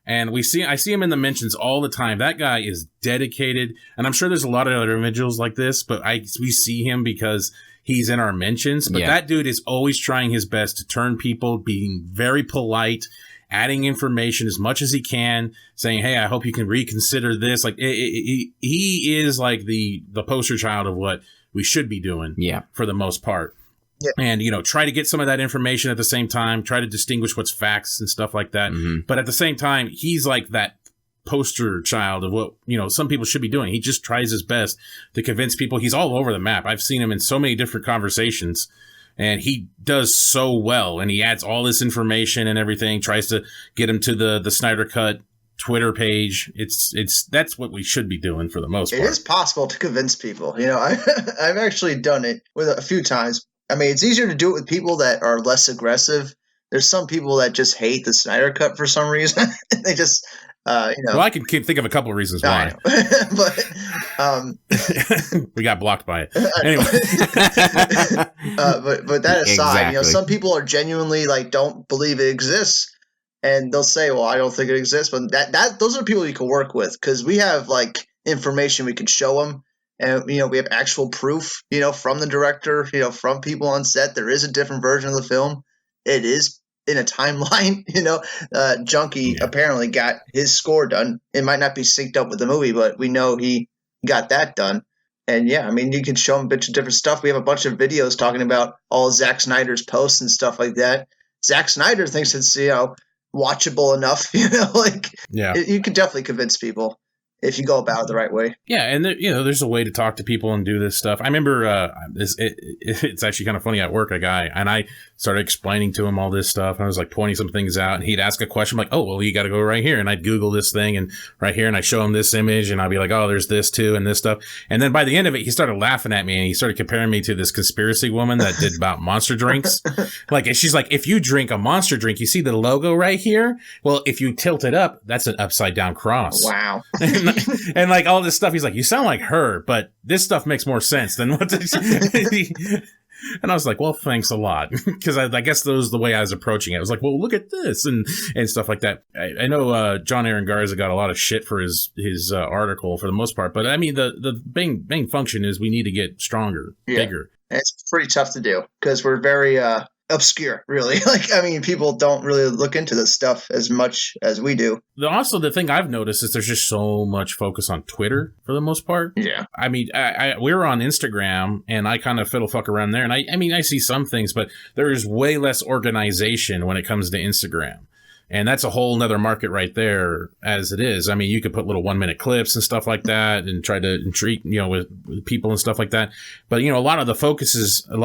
And I see him in the mentions all the time. That guy is dedicated, and I'm sure there's a lot of other individuals like this, but we see him because he's in our mentions. But that dude is always trying his best to turn people, being very polite, adding information as much as he can, saying, "Hey, I hope you can reconsider this." He is like the poster child of what we should be doing. Yeah, for the most part. Yeah. And, try to get some of that information at the same time, try to distinguish what's facts and stuff like that. Mm-hmm. But at the same time, he's like that poster child of what, some people should be doing. He just tries his best to convince people. He's all over the map. I've seen him in so many different conversations, and he does so well. And he adds all this information and everything, tries to get him to the Snyder Cut Twitter page. That's what we should be doing for the most part. It is possible to convince people. I've actually done it with a few times. I mean, it's easier to do it with people that are less aggressive. There's some people that just hate the Snyder Cut for some reason. They just, Well, I can think of a couple of reasons why. But we got blocked by it. Anyway. But that aside, some people are genuinely don't believe it exists, and they'll say, "Well, I don't think it exists." But those are people you can work with, because we have information we can show them. And, we have actual proof, from the director, from people on set. There is a different version of the film. It is in a timeline, Junkie apparently got his score done. It might not be synced up with the movie, but we know he got that done. And, you can show him a bunch of different stuff. We have a bunch of videos talking about all Zack Snyder's posts and stuff like that. Zack Snyder thinks it's, watchable enough, you can definitely convince people if you go about it the right way. Yeah, and there's a way to talk to people and do this stuff. I remember it's actually kind of funny. At work, a guy, and I started explaining to him all this stuff. I was pointing some things out, and he'd ask a question like, "Oh, well, you got to go right here," and I'd Google this thing and right here, and I show him this image, and I'd be like, "Oh, there's this too, and this stuff." And then by the end of it, he started laughing at me, and he started comparing me to this conspiracy woman that did about monster drinks. She's like, "If you drink a monster drink, you see the logo right here. Well, if you tilt it up, that's an upside down cross." Wow. And all this stuff, he's like, "You sound like her, but this stuff makes more sense than what." And I was like, "Well, thanks a lot," because I guess that was the way I was approaching it. I was like, "Well, look at this," and stuff like that. I know John Aaron Garza got a lot of shit for his article for the most part, but I mean the main function is we need to get stronger, bigger. And it's pretty tough to do because we're very obscure, really. People don't really look into this stuff as much as we do. Also, the thing I've noticed is there's just so much focus on Twitter for the most part. Yeah. I mean, we're on Instagram, and I kind of fiddle fuck around there, and I see some things, but there is way less organization when it comes to Instagram. And that's a whole nother market right there as it is. I mean, you could put little 1-minute clips and stuff like that and try to intrigue, with people and stuff like that. But, a lot of focus on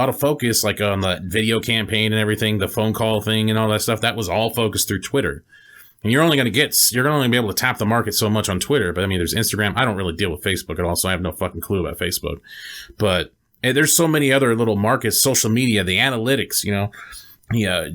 the video campaign and everything, the phone call thing and all that stuff. That was all focused through Twitter. And you're only going to be able to tap the market so much on Twitter. But I mean, there's Instagram. I don't really deal with Facebook at all, so I have no fucking clue about Facebook. But there's so many other little markets, social media, the analytics,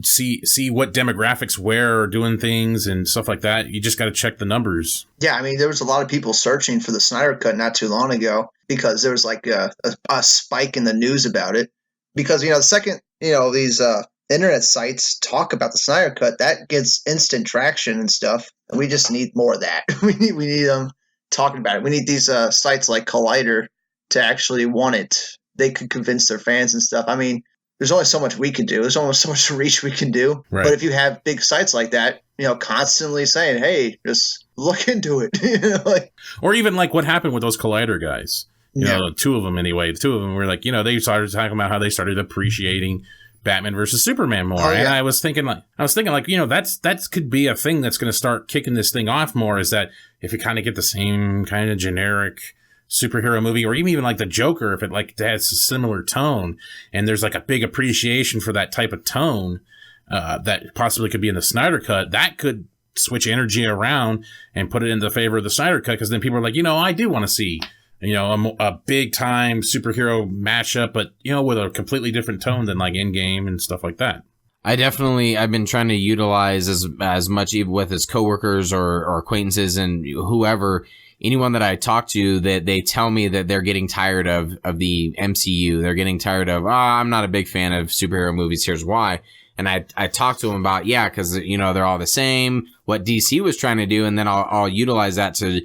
see what demographics where are doing things and stuff like that. You just got to check the numbers. Yeah, I mean, there was a lot of people searching for the Snyder Cut not too long ago because there was a spike in the news about it. Because, the second, these internet sites talk about the Snyder Cut, that gets instant traction and stuff. And we just need more of that. we need them talking about it. We need these sites like Collider to actually want it. they could convince their fans and stuff. I mean, there's only so much we can do. There's only so much reach we can do. Right. But if you have big sites like that, constantly saying, hey, just look into it. Or even like what happened with those Collider guys. You know, two of them anyway. The two of them were like, they started talking about how they started appreciating Batman versus Superman more. And I was thinking like, that could be a thing that's going to start kicking this thing off more, is that if you kind of get the same kind of generic superhero movie, or even like the Joker, if it like has a similar tone and there's like a big appreciation for that type of tone, that possibly could be in the Snyder Cut, that could switch energy around and put it in the favor of the Snyder Cut, because then people are like, I do want to see a big time superhero mashup, but with a completely different tone than like Endgame and stuff like that. I've been trying to utilize as much, even with his coworkers or acquaintances and whoever, anyone that I talk to, that they tell me that they're getting tired of the MCU. They're getting tired of, I'm not a big fan of superhero movies. Here's why. And I talked to them about, because, they're all the same, what DC was trying to do. And then I'll utilize that to,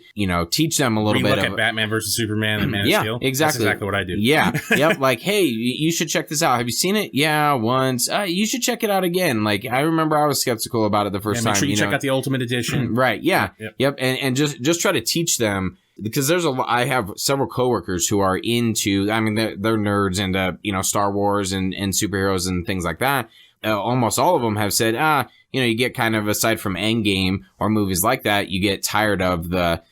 teach them a little bit of Batman versus Superman and Man of Steel. Exactly. That's exactly what I do. Yeah. Yep. Like, hey, you should check this out. Have you seen it? Yeah, once. You should check it out again. Like, I remember I was skeptical about it the first time. Make sure you check out the Ultimate Edition. Right. Yeah. Yep. And just try to teach them, because I have several coworkers who are into, they're nerds into, Star Wars and superheroes and things like that. Almost all of them have said, you get kind of, aside from Endgame or movies like that, you get tired of the,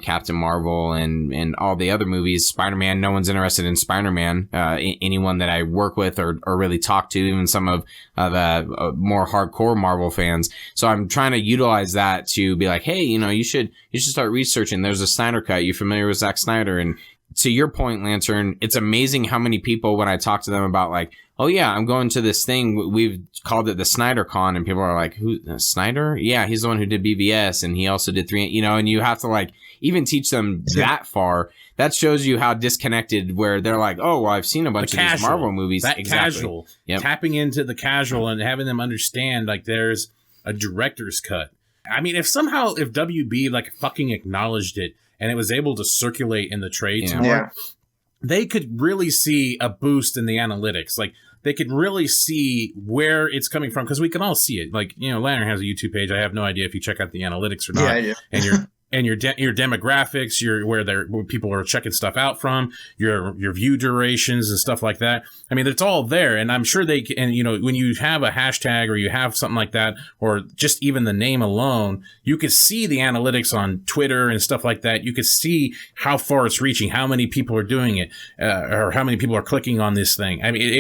Captain Marvel and all the other movies. Spider-Man, no one's interested in Spider-Man. Anyone that I work with or really talk to, even some of the more hardcore Marvel fans. So I'm trying to utilize that to be like, hey, you should start researching. There's a Snyder Cut. You familiar with Zack Snyder? And to your point, Lantern, it's amazing how many people, when I talk to them about like, oh yeah, I'm going to this thing, we've called it the Snyder Con, and people are like, who, Snyder? Yeah, he's the one who did BVS, and he also did 3, and you have to like even teach them that far. That shows you how disconnected, where they're like, oh, well, I've seen a bunch of these Marvel movies. That casual. Yep. Tapping into the casual and having them understand like there's a director's cut. I mean, if WB like fucking acknowledged it and it was able to circulate in the trades more, they could really see a boost in the analytics. Like, they could really see where it's coming from, because we can all see it. Like, Lantern has a YouTube page. I have no idea if you check out the analytics or not. Yeah, I do. And your demographics, where people are checking stuff out from, your view durations and stuff like that. I mean, it's all there, and I'm sure they can. And when you have a hashtag or you have something like that, or just even the name alone, you could see the analytics on Twitter and stuff like that. You could see how far it's reaching, how many people are doing it, or how many people are clicking on this thing. I mean,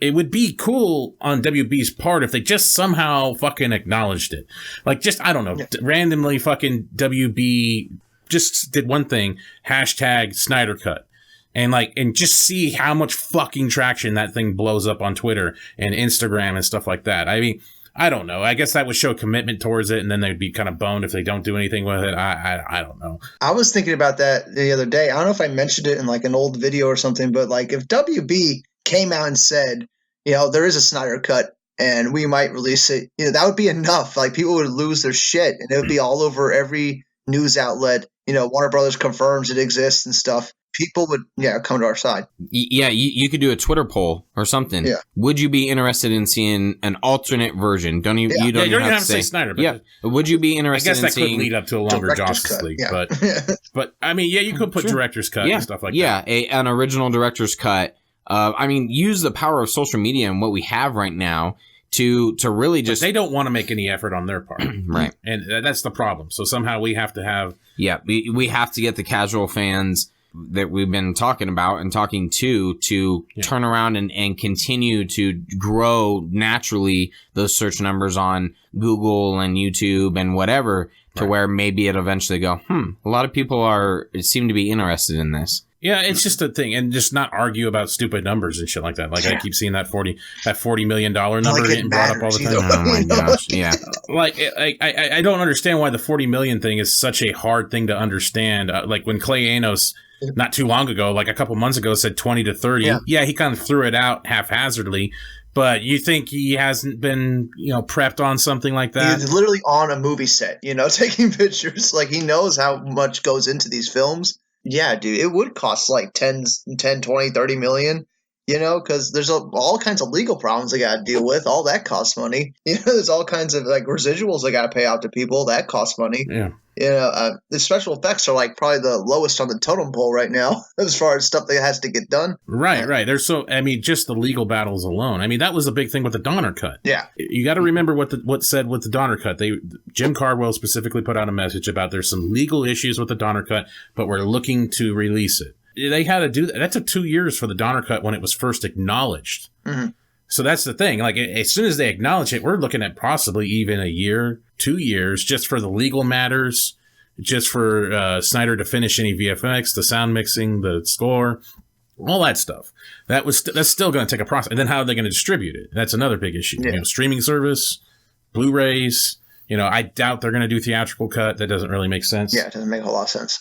it would be cool on WB's part if they just somehow fucking acknowledged it. Like, just, I don't know, randomly fucking WB just did one thing, hashtag Snyder Cut. And just see how much fucking traction that thing blows up on Twitter and Instagram and stuff like that. I mean, I don't know. I guess that would show commitment towards it, and then they'd be kind of boned if they don't do anything with it. I don't know. I was thinking about that the other day. I don't know if I mentioned it in like an old video or something, but like if WB came out and said, there is a Snyder Cut and we might release it, that would be enough. Like, people would lose their shit, and it would be all over every news outlet. Warner Brothers confirms it exists and stuff. People would, come to our side. Yeah, you could do a Twitter poll or something. Yeah. Would you be interested in seeing an alternate version? You don't even have to say Snyder. But would you be interested in seeing... I guess that could lead up to a longer Justice League. Yeah. But, I mean, you could put director's cut and stuff like that. Yeah, an original director's cut. Use the power of social media and what we have right now to really just... But they don't want to make any effort on their part. Right. And that's the problem. So somehow we have to have... Yeah, we have to get the casual fans that we've been talking about and talking to turn around and continue to grow naturally those search numbers on Google and YouTube and whatever, to where maybe it'll eventually go, a lot of people seem to be interested in this. Yeah, it's just a thing, and just not argue about stupid numbers and shit like that. Like, I keep seeing that $40 million number getting brought up all the time. Oh my gosh, yeah. I don't understand why the 40 million thing is such a hard thing to understand. Like when Clay Anos, not too long ago, like a couple months ago, said 20 to 30. Yeah, he kind of threw it out haphazardly. But you think he hasn't been, prepped on something like that? He's literally on a movie set, taking pictures. Like, he knows how much goes into these films. Yeah, dude, it would cost like 10, 20, 30 million, because there's all kinds of legal problems they got to deal with. All that costs money. There's all kinds of like residuals they got to pay out to people. That costs money. Yeah. The special effects are like probably the lowest on the totem pole right now as far as stuff that has to get done. Right. There's just the legal battles alone. I mean, that was a big thing with the Donner Cut. Yeah. You got to remember what said with the Donner Cut. Jim Cardwell specifically put out a message about there's some legal issues with the Donner Cut, but we're looking to release it. They had to do that. That took 2 years for the Donner Cut when it was first acknowledged. Mm-hmm. So that's the thing. Like, as soon as they acknowledge it, we're looking at possibly even a year, 2 years, just for the legal matters, just for Snyder to finish any VFX, the sound mixing, the score, all that stuff. That's still going to take a process. And then how are they going to distribute it? That's another big issue. Yeah. Streaming service, Blu-rays. I doubt they're going to do theatrical cut. That doesn't really make sense. Yeah, it doesn't make a lot of sense.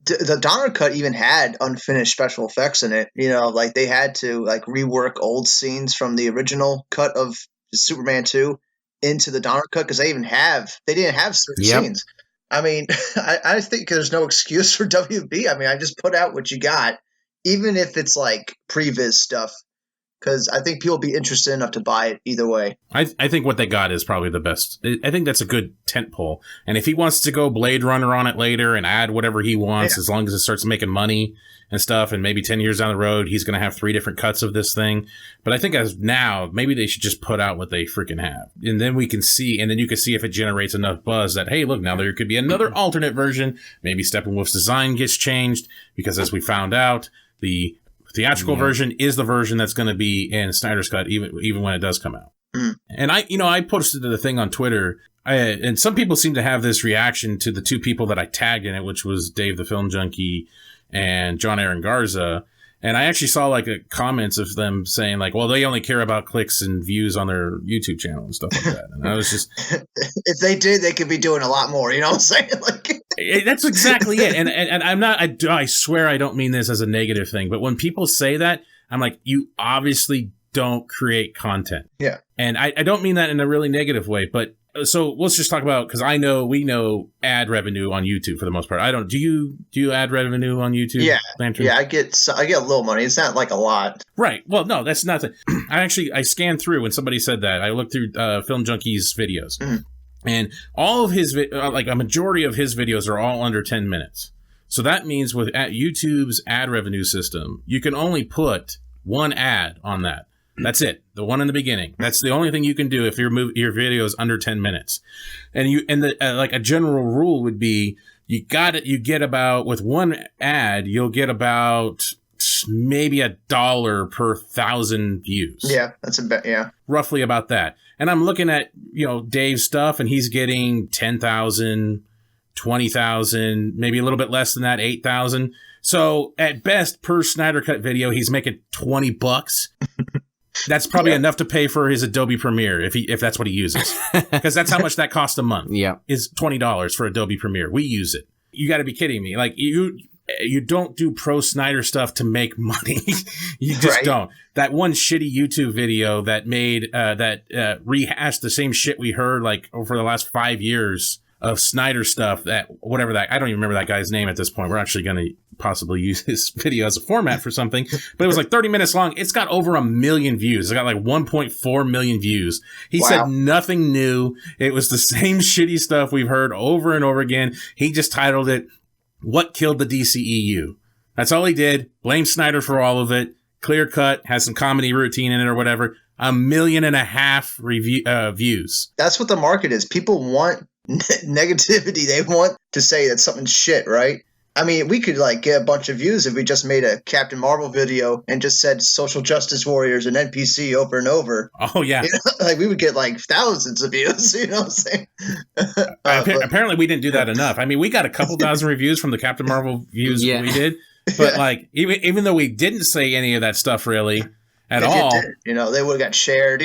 The Donner Cut even had unfinished special effects in it. Like they had to like rework old scenes from the original cut of Superman 2 into the Donner Cut because they didn't have certain scenes. I mean, I think there's no excuse for WB. I mean, I just put out what you got, even if it's like previs stuff, because I think people will be interested enough to buy it either way. I think what they got is probably the best. I think that's a good tentpole. And if he wants to go Blade Runner on it later and add whatever he wants, as long as it starts making money and stuff, and maybe 10 years down the road, he's going to have 3 different cuts of this thing. But I think as now, maybe they should just put out what they freaking have. And then we can see, and then you can see if it generates enough buzz that, hey, look, now there could be another alternate version. Maybe Steppenwolf's design gets changed because as we found out, the theatrical version is the version that's going to be in Snyder's Cut, even when it does come out. And I posted the thing on Twitter, and some people seem to have this reaction to the 2 people that I tagged in it, which was Dave the Film Junkie and John Aaron Garza. And I actually saw like comments of them saying like, well, they only care about clicks and views on their YouTube channel and stuff like that. And I was just, if they did, they could be doing a lot more. You know what I'm saying? Like, that's exactly it. And I'm not, I swear I don't mean this as a negative thing, but when people say that, I'm like, you obviously don't create content. Yeah. And I don't mean that in a really negative way, but so let's just talk about, because we know ad revenue on YouTube for the most part. I don't. Do you ad revenue on YouTube? Yeah, Lantern? Yeah. I get a little money. It's not like a lot. Right. Well, no, that's not. I scanned through when somebody said that. I looked through Film Junkie's videos, and all of his like a majority of his videos are all under 10 minutes. So that means with YouTube's ad revenue system, you can only put 1 ad on that. That's it. The one in the beginning. That's the only thing you can do if your video is under 10 minutes. And like a general rule would be you get about, with 1 ad, you'll get about maybe $1 per 1,000 views. Yeah, that's a bit, yeah. Roughly about that. And I'm looking at, Dave's stuff and he's getting 10,000, 20,000, maybe a little bit less than that, 8,000. So at best per Snyder Cut video, he's making $20. That's probably enough to pay for his Adobe Premiere if that's what he uses, because that's how much that costs a month. Yeah, is $20 for Adobe Premiere. We use it. You got to be kidding me! Like you don't do pro Snyder stuff to make money. You just don't. That one shitty YouTube video that made rehashed the same shit we heard like over the last 5 years of Snyder stuff. I don't even remember that guy's name at this point. We're actually going to possibly use his video as a format for something, but it was like 30 minutes long. It's got over 1 million views. It's got like 1.4 million views. He said nothing new. It was the same shitty stuff we've heard over and over again. He just titled it, "What Killed the DCEU?" That's all he did. Blame Snyder for all of it. Clear cut, has some comedy routine in it or whatever. 1.5 million views. That's what the market is. People want negativity. They want to say that something's shit, right? I mean, we could like get a bunch of views if we just made a Captain Marvel video and just said social justice warriors and NPC over and over. Oh, yeah. Like we would get like thousands of views, you know what I'm saying? Apparently we didn't do that enough. I mean, we got a couple thousand reviews from the Captain Marvel views we did. But like, even though we didn't say any of that stuff really at all, they would have got shared.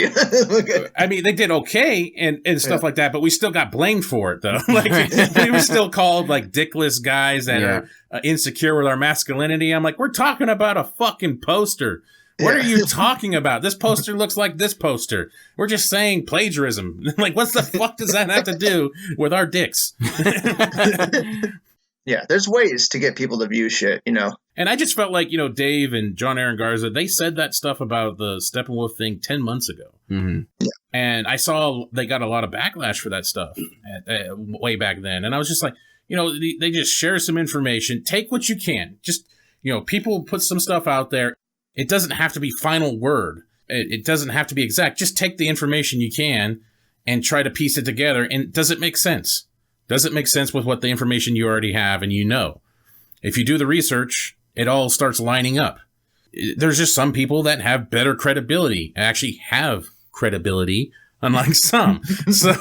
I mean, they did okay and stuff like that, but we still got blamed for it though. Like we were still called like dickless guys that are insecure with our masculinity. I'm like, we're talking about a fucking poster. What are you talking about? This poster looks like this poster. We're just saying plagiarism. Like, what the fuck does that have to do with our dicks? Yeah, there's ways to get people to view shit, you know. And I just felt like, Dave and John Aaron Garza, they said that stuff about the Steppenwolf thing 10 months ago. Mm-hmm. Yeah. And I saw they got a lot of backlash for that stuff way back then. And I was just like, they just share some information. Take what you can. Just, people put some stuff out there. It doesn't have to be final word. It doesn't have to be exact. Just take the information you can and try to piece it together. And does it make sense? Does it make sense with what the information you already have and If you do the research, it all starts lining up. There's just some people that have better credibility, actually have credibility, unlike some. So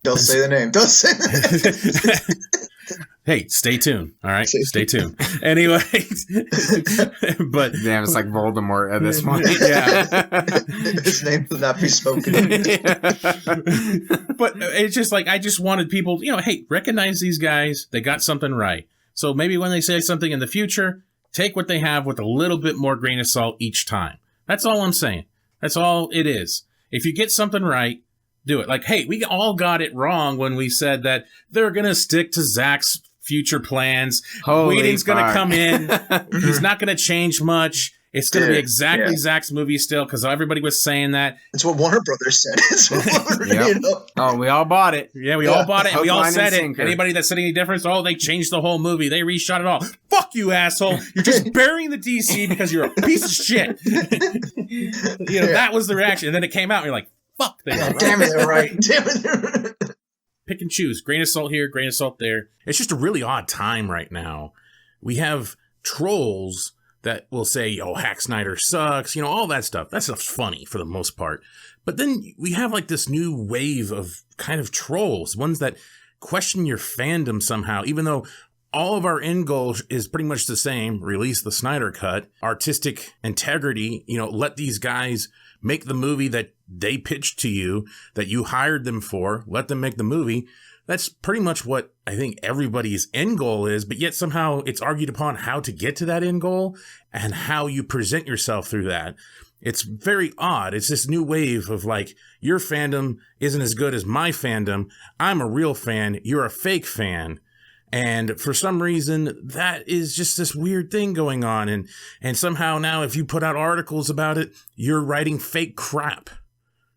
don't say the name. Don't say the name. Hey, stay tuned. All right, stay tuned. Anyway, but damn, it's like Voldemort at this point. Yeah, his name will not be spoken. But it's just like I just wanted people, hey, recognize these guys. They got something right. So maybe when they say something in the future, take what they have with a little bit more grain of salt each time. That's all I'm saying. That's all it is. If you get something right, do it. Like, hey, we all got it wrong when we said that they're going to stick to Zach's future plans. Whedon's going to come in. He's not going to change much. It's going to be exactly Zach's movie still because everybody was saying that. It's what Warner Brothers said. Oh, we all bought it. Yeah, we all bought it. And we all said it. Anybody that said any difference, they changed the whole movie. They reshot it all. Fuck you, asshole. You're just burying the DC because you're a piece of shit. That was the reaction. And then it came out and you're like, fuck. Damn it, they're right. Damn it, they're right. Pick and choose. Grain of salt here, grain of salt there. It's just a really odd time right now. We have trolls that will say, Hack Snyder sucks, all that stuff. That stuff's funny for the most part. But then we have like this new wave of kind of trolls, ones that question your fandom somehow, even though all of our end goal is pretty much the same. Release the Snyder Cut, artistic integrity, let these guys make the movie that they pitched to you, that you hired them for, let them make the movie. That's pretty much what I think everybody's end goal is, but yet somehow it's argued upon how to get to that end goal and how you present yourself through that. It's very odd. It's this new wave of like, your fandom isn't as good as my fandom. I'm a real fan. You're a fake fan. And for some reason, that is just this weird thing going on. And somehow now, if you put out articles about it, you're writing fake crap.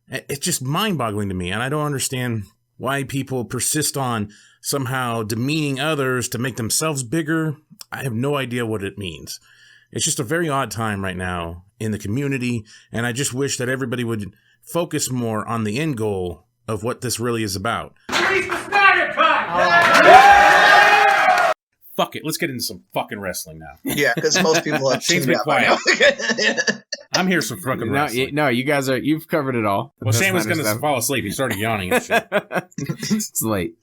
It's just mind-boggling to me. And I don't understand why people persist on somehow demeaning others to make themselves bigger. I have no idea what it means. It's just a very odd time right now in the community. And I just wish that everybody would focus more on the end goal of what this really is about. Release the Snyder Cut! Fuck it. Let's get into some fucking wrestling now. Yeah, because most people have Shane's tuned been out by quiet. now. I'm here for fucking wrestling. No, you guys you've covered it all. Well, Shane was going to fall asleep. He started yawning and shit. It's late.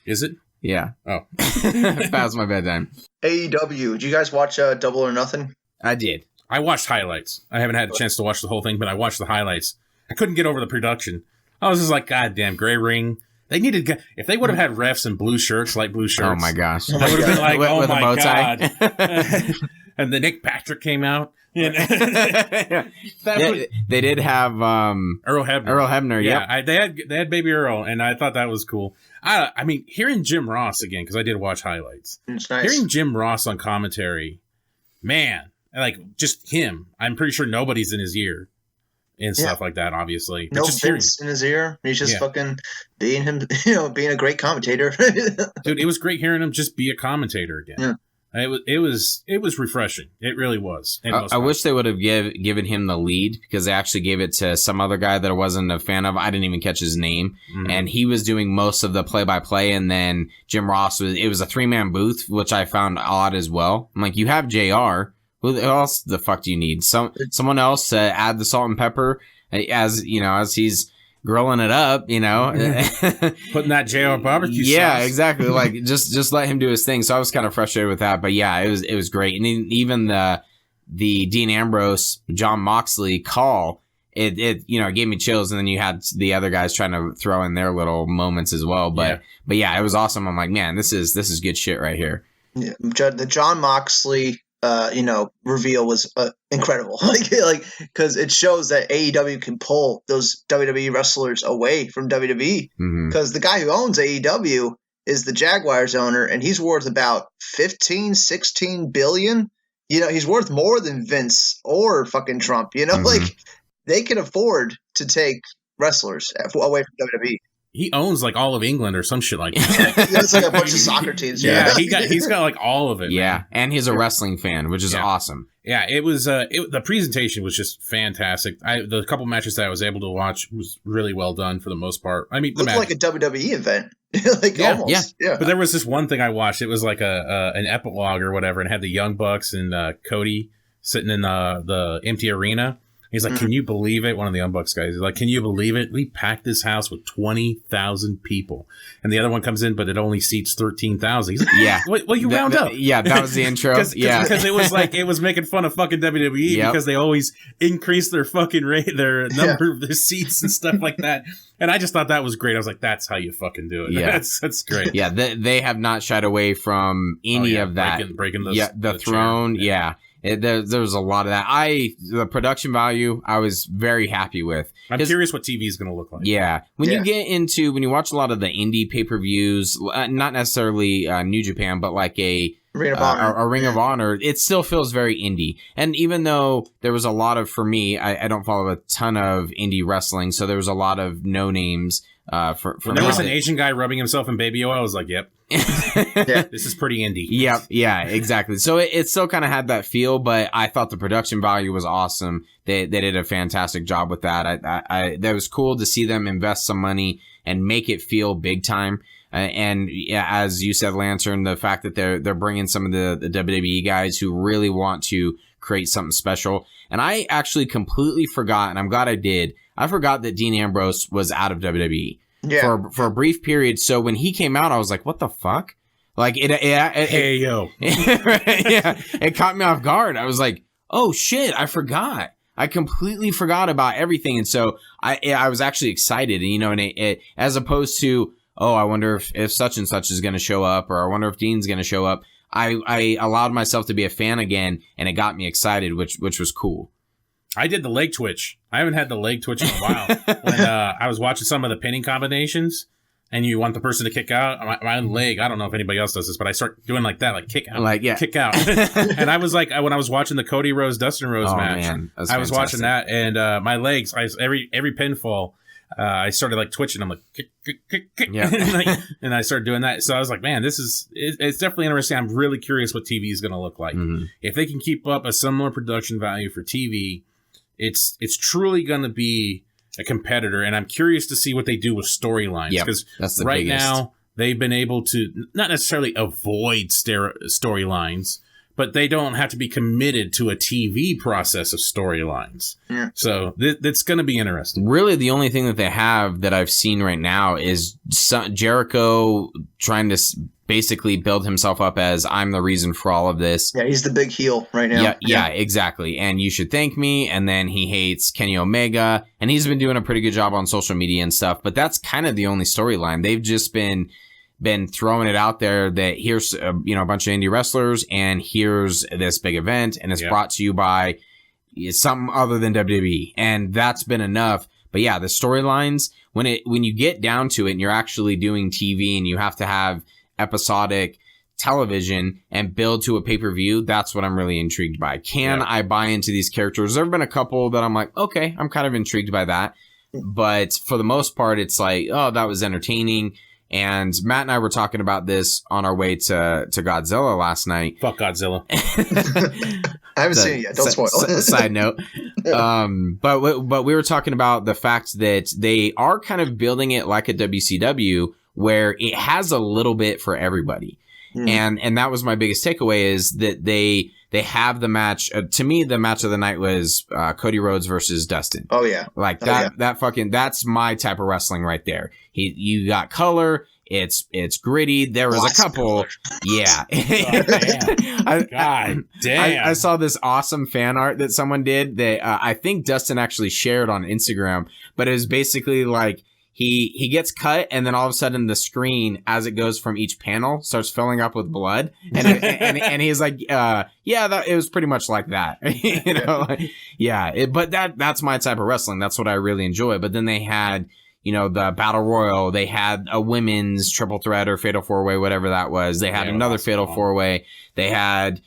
Is it? Yeah. Oh. Past my bedtime. AEW. Did you guys watch Double or Nothing? I did. I watched highlights. I haven't had a chance to watch the whole thing, but I watched the highlights. I couldn't get over the production. I was just like, God damn, gray ring. They needed, if they would have had refs in blue shirts, light blue shirts. Oh my gosh. That would have been like, with my a bow tie. God. And then Nick Patrick came out. They did have Earl Hebner. Yeah, they had Baby Earl, and I thought that was cool. I mean, hearing Jim Ross again, because I did watch highlights. It's nice. Hearing Jim Ross on commentary, man, like just him. I'm pretty sure nobody's in his ear and stuff like that. Obviously, no just Vince in his ear. He's just fucking being him. Being a great commentator. Dude, it was great hearing him just be a commentator again. Yeah. It was refreshing. It really was. I wish they would have given him the lead, because they actually gave it to some other guy that I wasn't a fan of. I didn't even catch his name. Mm-hmm. And he was doing most of the play-by-play, and then Jim Ross it was a 3-man booth, which I found odd as well. I'm like, you have JR. Who else the fuck do you need? Someone else to add the salt and pepper as he's grilling it up, putting that JR barbecue sauce. Yeah, exactly. Like just let him do his thing. So I was kind of frustrated with that, but yeah, it was great. And even the Dean Ambrose, John Moxley call, it gave me chills. And then you had the other guys trying to throw in their little moments as well. But yeah, it was awesome. I'm like, man, this is good shit right here. Yeah, the John Moxley reveal was incredible. Because it shows that AEW can pull those WWE wrestlers away from WWE. Because the guy who owns AEW is the Jaguars owner, and he's worth about 15, 16 billion. You know, he's worth more than Vince or fucking Trump. You know, like they can afford to take wrestlers away from WWE. He owns like all of England or some shit like that. It's like a bunch of soccer teams. Yeah, he's got like all of it. Yeah, man. and he's a wrestling fan, which is awesome. Yeah, it was. The presentation was just fantastic. The couple matches that I was able to watch was really well done for the most part. I mean, it looked like a WWE event, almost. Yeah. But there was this one thing I watched. It was like an epilogue or whatever, and had the Young Bucks and Cody sitting in the empty arena. He's like, can you believe it? One of the Young Bucks guys is like, can you believe it? We packed this house with 20,000 people. And the other one comes in, but it only seats 13,000. He's like, yeah. Well, you round up. Yeah, that was the intro. Because it was like, it was making fun of fucking WWE because they always increase their fucking their number of their seats and stuff like that. And I just thought that was great. I was like, that's how you fucking do it. Yeah. That's great. Yeah, they have not shied away from any of that. Breaking the throne. Yeah. There was a lot of that. The production value, I was very happy with. I'm curious what TV is going to look like. Yeah. When you watch a lot of the indie pay-per-views, not necessarily New Japan, but like a Ring of Honor, it still feels very indie. And even though there was a lot of, for me, I don't follow a ton of indie wrestling, so there was a lot of no names. When there was an Asian guy rubbing himself in baby oil, I was like, yep. This is pretty indie. Yep, yeah, exactly. So it still kind of had that feel, but I thought the production value was awesome. They did a fantastic job with that. That was cool to see them invest some money and make it feel big time. And as you said, Lantern, the fact that they're bringing some of the WWE guys who really want to create something special. And I actually completely forgot, and I'm glad I did. I forgot that Dean Ambrose was out of WWE for a brief period. So when he came out, I was like, "What the fuck?" Like hey yo, it caught me off guard. I was like, "Oh shit, I forgot. I completely forgot about everything." And so I was actually excited, and it as opposed to, "Oh, I wonder if such and such is going to show up," or "I wonder if Dean's going to show up." I allowed myself to be a fan again, and it got me excited, which was cool. I did the leg twitch. I haven't had the leg twitch in a while. When I was watching some of the pinning combinations, and you want the person to kick out, my own leg, I don't know if anybody else does this, but I start doing like that, like kick out, kick out. And I was like, when I was watching the Cody Rhodes, Dustin Rhodes match, man, I was watching that, and my legs, every pinfall, I started like twitching. I'm like, kick. Yeah. and I started doing that. So I was like, man, it's definitely interesting. I'm really curious what TV is going to look like. Mm-hmm. If they can keep up a similar production value for TV, it's truly going to be a competitor. And I'm curious to see what they do with storylines. Because right now they've been able to not necessarily avoid storylines, but they don't have to be committed to a TV process of storylines. Yeah. So that's going to be interesting. Really, the only thing that they have that I've seen right now is Jericho trying to basically build himself up as, I'm the reason for all of this. Yeah, he's the big heel right now. Yeah, exactly. And you should thank me. And then he hates Kenny Omega. And he's been doing a pretty good job on social media and stuff. But that's kind of the only storyline. They've just been throwing it out there that here's a bunch of indie wrestlers and here's this big event and it's brought to you by something other than WWE, and that's been enough. But yeah, the storylines, when you get down to it and you're actually doing TV and you have to have episodic television and build to a pay-per-view, that's what I'm really intrigued by. Can I buy into these characters? There have been a couple that I'm like, okay, I'm kind of intrigued by that, but for the most part it's like, oh, that was entertaining. And Matt and I were talking about this on our way to Godzilla last night. Fuck Godzilla. I haven't seen it yet. Don't spoil it. Side note. But we were talking about the fact that they are kind of building it like a WCW where it has a little bit for everybody. And that was my biggest takeaway, is that they have the match. To me, the match of the night was Cody Rhodes versus Dustin. Oh yeah, like that. That fucking, that's my type of wrestling right there. You got color. It's gritty. There was a couple. Yeah. God damn. I saw this awesome fan art that someone did that I think Dustin actually shared on Instagram, but it was basically like, He gets cut, and then all of a sudden the screen, as it goes from each panel, starts filling up with blood, and he's like, it was pretty much like that, but that's my type of wrestling. That's what I really enjoy. But then they had, the Battle Royal. They had a women's triple threat or fatal 4-way, whatever that was. They had another fatal 4-way. They had,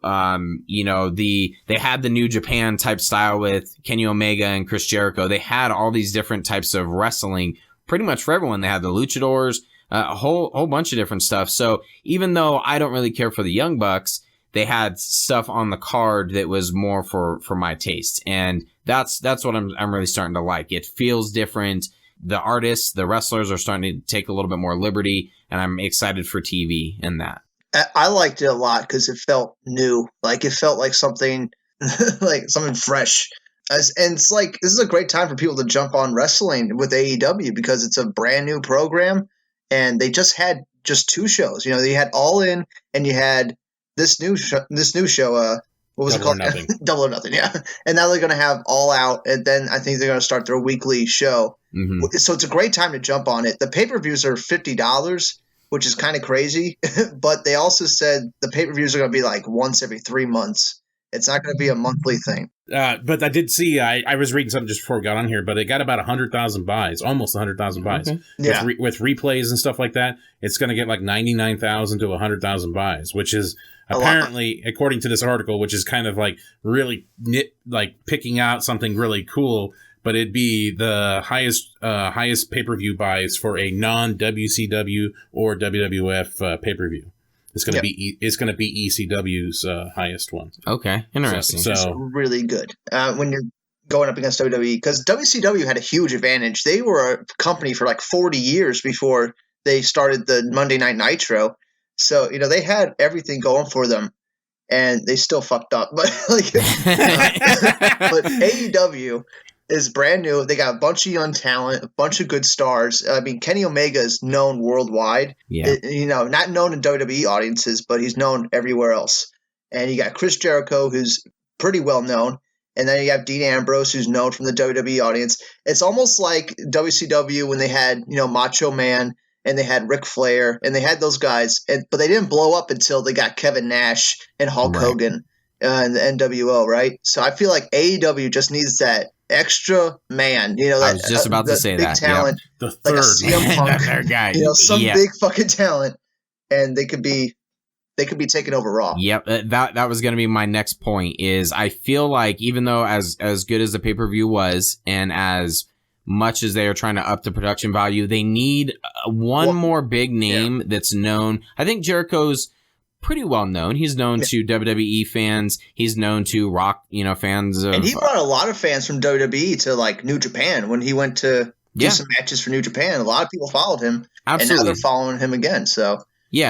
they had the New Japan type style with Kenny Omega and Chris Jericho. They had all these different types of wrestling pretty much for everyone. They had the luchadors, a whole bunch of different stuff. So even though I don't really care for the Young Bucks, they had stuff on the card that was more for my taste. And that's what I'm really starting to like. It feels different. The artists, the wrestlers are starting to take a little bit more liberty, and I'm excited for TV in that. I liked it a lot because it felt new. Like it felt like something like something fresh. And it's like this is a great time for people to jump on wrestling with AEW because it's a brand new program, and they just had just 2 shows. They had All In, and you had this new show. What was Double it called? or Nothing. Double or Nothing. Yeah. And now they're going to have All Out, and then I think they're going to start their weekly show. Mm-hmm. So it's a great time to jump on it. The pay-per-views are $50, which is kind of crazy, but they also said the pay-per-views are going to be like once every 3 months. It's not going to be a monthly thing. But I did see, I was reading something just before we got on here, but it got about 100,000 buys, almost 100,000 buys. Okay. Yeah. With replays and stuff like that, it's going to get like 99,000 to 100,000 buys, which is apparently, according to this article, which is kind of like really picking out something really cool, but it'd be the highest pay-per-view buys for a non-WCW or WWF pay-per-view. It's going to be ECW's highest one. Okay, interesting. So it's really good when you're going up against WWE, because WCW had a huge advantage. They were a company for like 40 years before they started the Monday Night Nitro. So they had everything going for them, and they still fucked up. But but AEW is brand new. They got a bunch of young talent, a bunch of good stars. I mean, Kenny Omega is known worldwide. Yeah. Not known in WWE audiences, but he's known everywhere else. And you got Chris Jericho, who's pretty well known. And then you have Dean Ambrose, who's known from the WWE audience. It's almost like WCW when they had, Macho Man and they had Ric Flair and they had those guys, but they didn't blow up until they got Kevin Nash and Hulk Hogan and the NWO, right? So I feel like AEW just needs that extra man, I was just about to say big that. Talent, The third like a CM Punk, that guy. Some big fucking talent, and they could be taking over Raw. Yep, that was going to be my next point. Is I feel like even though as good as the pay-per-view was, and as much as they are trying to up the production value, they need one more big name that's known. I think Jericho's pretty well known. He's known to WWE fans. He's known to rock, fans of. And he brought a lot of fans from WWE to like New Japan when he went to do some matches for New Japan. A lot of people followed him. Absolutely. And now they're following him again. So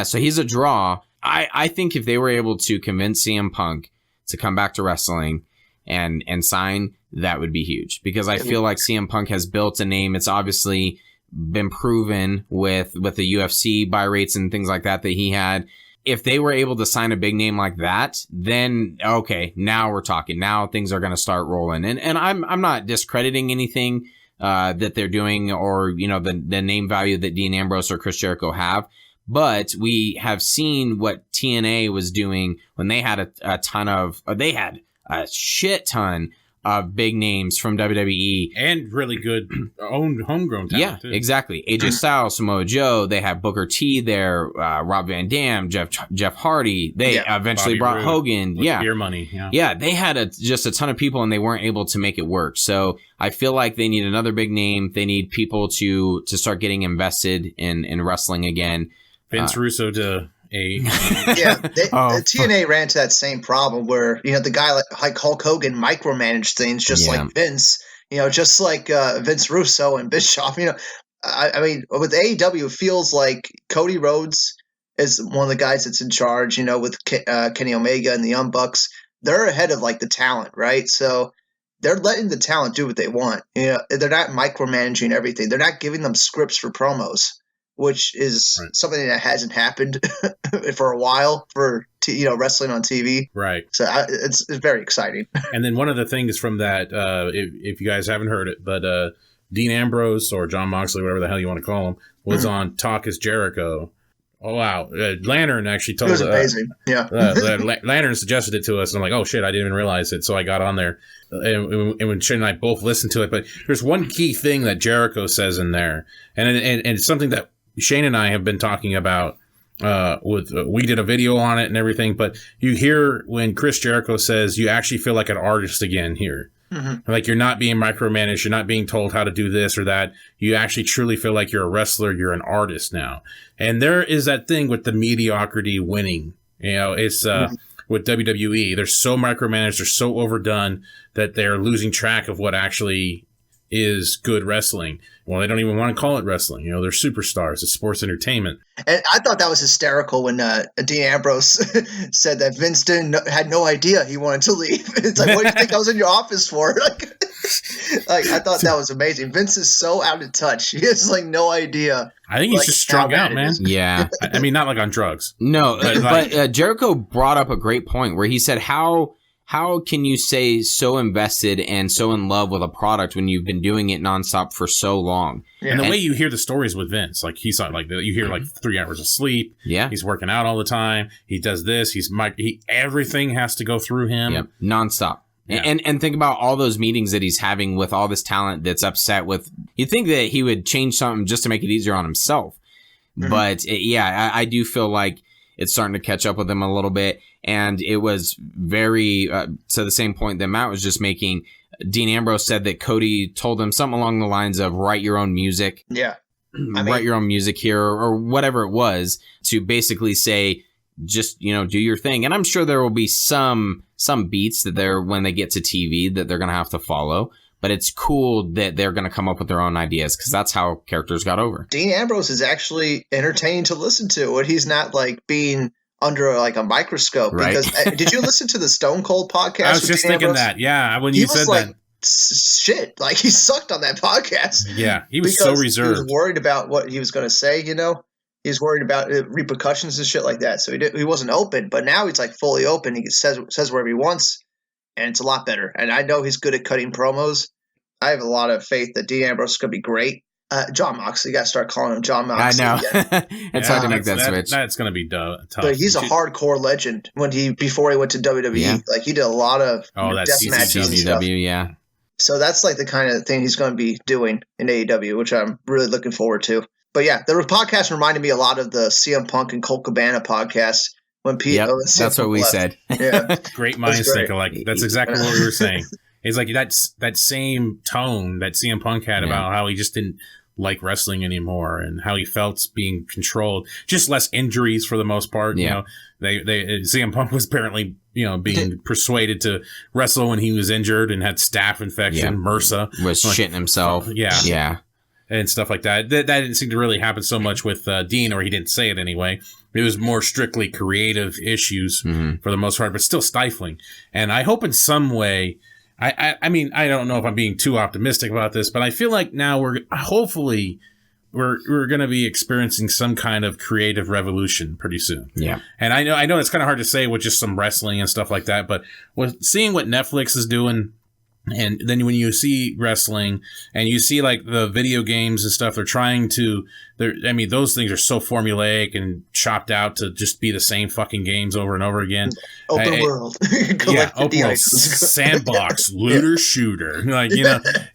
so he's a draw. I think if they were able to convince CM Punk to come back to wrestling and sign, that would be huge, because I feel like CM Punk has built a name. It's obviously been proven with the UFC buy rates and things like that he had. If they were able to sign a big name like that, then okay, now we're talking. Now things are going to start rolling. And I'm not discrediting anything that they're doing, or the name value that Dean Ambrose or Chris Jericho have. But we have seen what TNA was doing when they had they had a shit ton of big names from WWE. And really good homegrown talent, too. Exactly. AJ Styles, Samoa Joe, they had Booker T there, Rob Van Dam, Jeff Hardy. They eventually Bobby brought Roode Hogan. with beer money. Yeah, they had just a ton of people, and they weren't able to make it work. So I feel like they need another big name. They need people to start getting invested in wrestling again. Vince Russo to a TNA ran into that same problem where the guy like Hulk Hogan micromanaged things just like Vince, just like Vince Russo and Bischoff. I mean, with AEW, it feels like Cody Rhodes is one of the guys that's in charge. With Kenny Omega and the Young Bucks, they're ahead of like the talent, right? So they're letting the talent do what they want. They're not micromanaging everything. They're not giving them scripts for promos, which is something that hasn't happened for a while for wrestling on TV. Right. So it's very exciting. And then one of the things from that, if you guys haven't heard it, but Dean Ambrose or John Moxley, whatever the hell you want to call him, was on Talk is Jericho Oh, wow. Lantern actually It told was amazing. Lantern suggested it to us, and I'm like, oh shit, I didn't even realize it. So I got on there, and when Shane and I both listened to it. But there's one key thing that Jericho says in there, and it's something that Shane and I have been talking about. We did a video on it and everything, but you hear when Chris Jericho says you actually feel like an artist again here. Mm-hmm. Like you're not being micromanaged, you're not being told how to do this or that. You actually truly feel like you're a wrestler, you're an artist now. And there is that thing with the mediocrity winning. You know, it's with WWE, they're so micromanaged, they're so overdone that they're losing track of what actually is good wrestling. Well, they don't even want to call it wrestling. You know, they're superstars. It's sports entertainment. And I thought that was hysterical when Dean Ambrose said that Vince had no idea he wanted to leave. It's like, what do you think I was in your office for? Like I thought that was amazing. Vince is so out of touch. He has like no idea. I think he's just strung out, man. Yeah. I mean, not like on drugs. No, but Jericho brought up a great point where he said, how can you say so invested and so in love with a product when you've been doing it nonstop for so long? Yeah. And the way you hear the stories with Vince, like he's like you hear like 3 hours of sleep. Yeah, he's working out all the time. He does this. Everything has to go through him. Yep, nonstop. Yeah. And think about all those meetings that he's having with all this talent that's upset with. You'd think that he would change something just to make it easier on himself, but I do feel like it's starting to catch up with him a little bit. And it was very, to the same point that Matt was just making, Dean Ambrose said that Cody told him something along the lines of write your own music. Yeah. Write your own music here or whatever it was to basically say, just, do your thing. And I'm sure there will be some beats that when they get to TV that they're going to have to follow. But it's cool that they're going to come up with their own ideas because that's how characters got over. Dean Ambrose is actually entertaining to listen to, and he's not like being under like a microscope. Right. Because did you listen to the Stone Cold podcast? I was just thinking that. Yeah, when you said that. Shit, like he sucked on that podcast. Yeah, he was so reserved. He was worried about what he was going to say. He was worried about repercussions and shit like that. So he wasn't open. But now he's like fully open. He says whatever he wants. And it's a lot better. And I know he's good at cutting promos. I have a lot of faith that Dean Ambrose is going to be great. John Moxley, you got to start calling him John Moxley. I know. It's hard to make that switch. That's going to be tough. But he's a hardcore legend. Before he went to WWE, like he did a lot of death matches and stuff. Yeah. So that's like the kind of thing he's going to be doing in AEW, which I'm really looking forward to. But yeah, the podcast reminded me a lot of the CM Punk and Colt Cabana podcast. When Pete, that's what we said. Yeah, great minds think alike. That's exactly what we were saying. It's like that same tone that CM Punk had about how he just didn't like wrestling anymore and how he felt being controlled. Just less injuries for the most part. Yeah. CM Punk was apparently being persuaded to wrestle when he was injured and had staph infection. MRSA was shitting himself. Yeah. And stuff like that. That didn't seem to really happen so much with Dean, or he didn't say it anyway. It was more strictly creative issues for the most part, but still stifling. And I hope in some way, I mean, I don't know if I'm being too optimistic about this, but I feel like now we're going to be experiencing some kind of creative revolution pretty soon. Yeah. And I know it's kind of hard to say with just some wrestling and stuff like that, but seeing what Netflix is doing. And then when you see wrestling and you see like the video games and stuff, those things are so formulaic and chopped out to just be the same fucking games over and over again. Open world. Open world. Sandbox, looter shooter.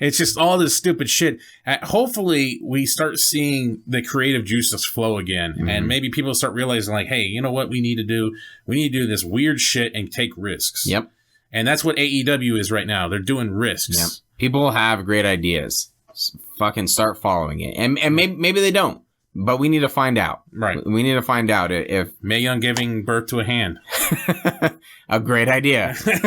It's just all this stupid shit. Hopefully we start seeing the creative juices flow again. And maybe people start realizing like, hey, you know what we need to do? We need to do this weird shit and take risks. Yep. And that's what AEW is right now. They're doing risks. Yep. People have great ideas. Fucking start following it. And maybe they don't. But we need to find out. Right. We need to find out if Mae Young giving birth to a hand. A great idea. They're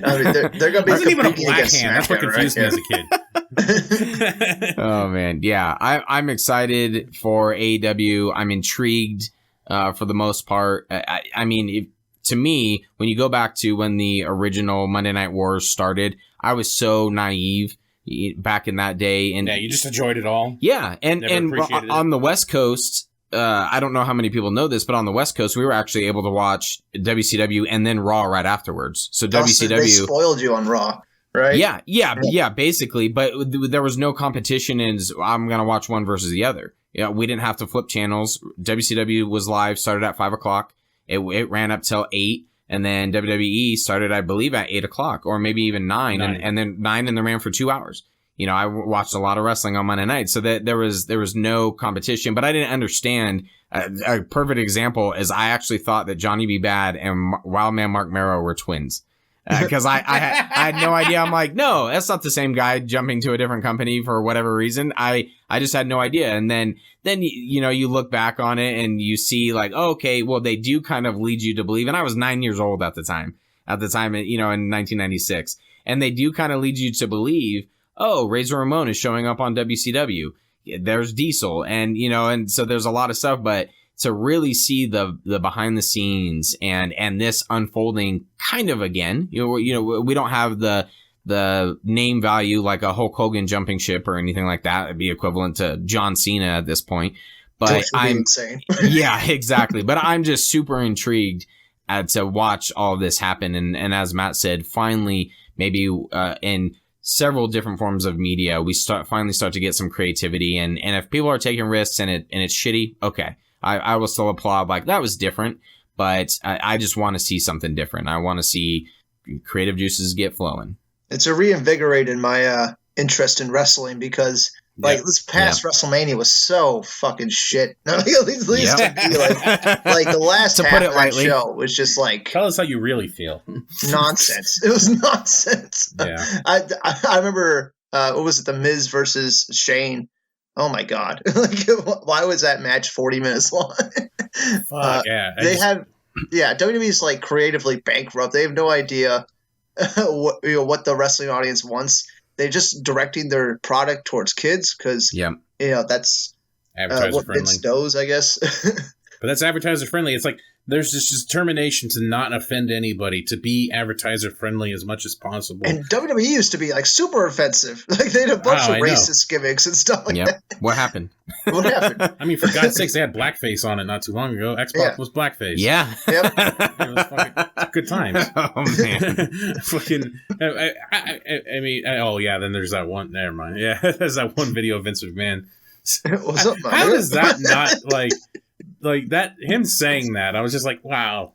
going to be wasn't even a black hand. That's what confused me as a kid. Oh, man. Yeah. I'm excited for AEW. I'm intrigued for the most part. I mean, to me, when you go back to when the original Monday Night Wars started, I was so naive back in that day. And you just enjoyed it all. Yeah. And on the West Coast, I don't know how many people know this, but on the West Coast, we were actually able to watch WCW and then Raw right afterwards. So WCW they spoiled you on Raw, right? Yeah, basically. But there was no competition in I'm going to watch one versus the other. Yeah, we didn't have to flip channels. WCW was live, started at 5 o'clock. It ran up till 8. And then WWE started, I believe, at 8 o'clock or maybe even 9. And then 9 and then ran for 2 hours. You know, I watched a lot of wrestling on Monday night. So that there was no competition, but I didn't understand. A perfect example is I actually thought that Johnny B. Bad and Wildman Mark Merrow were twins. Because I had no idea. I'm like, no, that's not the same guy jumping to a different company for whatever reason. I just had no idea. And then you know, you look back on it and you see like, oh, okay, well, they do kind of lead you to believe. And I was 9 years old at the time, you know, in 1996. And they do kind of lead you to believe, oh, Razor Ramon is showing up on WCW. There's Diesel. And, you know, and so there's a lot of stuff, but to really see the behind the scenes and this unfolding kind of again, you know, we don't have the name value like a Hulk Hogan jumping ship or anything like that. It'd be equivalent to John Cena at this point. But I'm insane. Yeah, exactly. But I'm just super intrigued to watch all this happen. And as Matt said, finally, maybe in several different forms of media, we finally start to get some creativity. And if people are taking risks and it's shitty, okay. I will still applaud, like, that was different, but I just want to see something different. I want to see creative juices get flowing. It's a reinvigorated my interest in wrestling because, like, this past WrestleMania was so fucking shit. At least to be like the last half of that show was just like... Tell us how you really feel. Nonsense. It was nonsense. Yeah. I remember, what was it, The Miz versus Shane? Oh my God. Like, why was that match 40 minutes long? Fuck, yeah. WWE's like creatively bankrupt. They have no idea what the wrestling audience wants. They're just directing their product towards kids because, you know, that's what Vince knows, I guess. But that's advertiser friendly. It's like there's this determination to not offend anybody, to be advertiser friendly as much as possible. And WWE used to be like super offensive. Like they had a bunch of racist gimmicks and stuff like that. What happened? What happened? I mean, for God's sakes, they had blackface on it not too long ago. Xbox was blackface. Yeah. Yep. It was fucking good times. Oh, man. Fucking, I mean, oh, yeah, then there's that one. Never mind. Yeah, there's that one video of Vince McMahon. What's up, how does that not, like that, him saying that, I was just like, wow.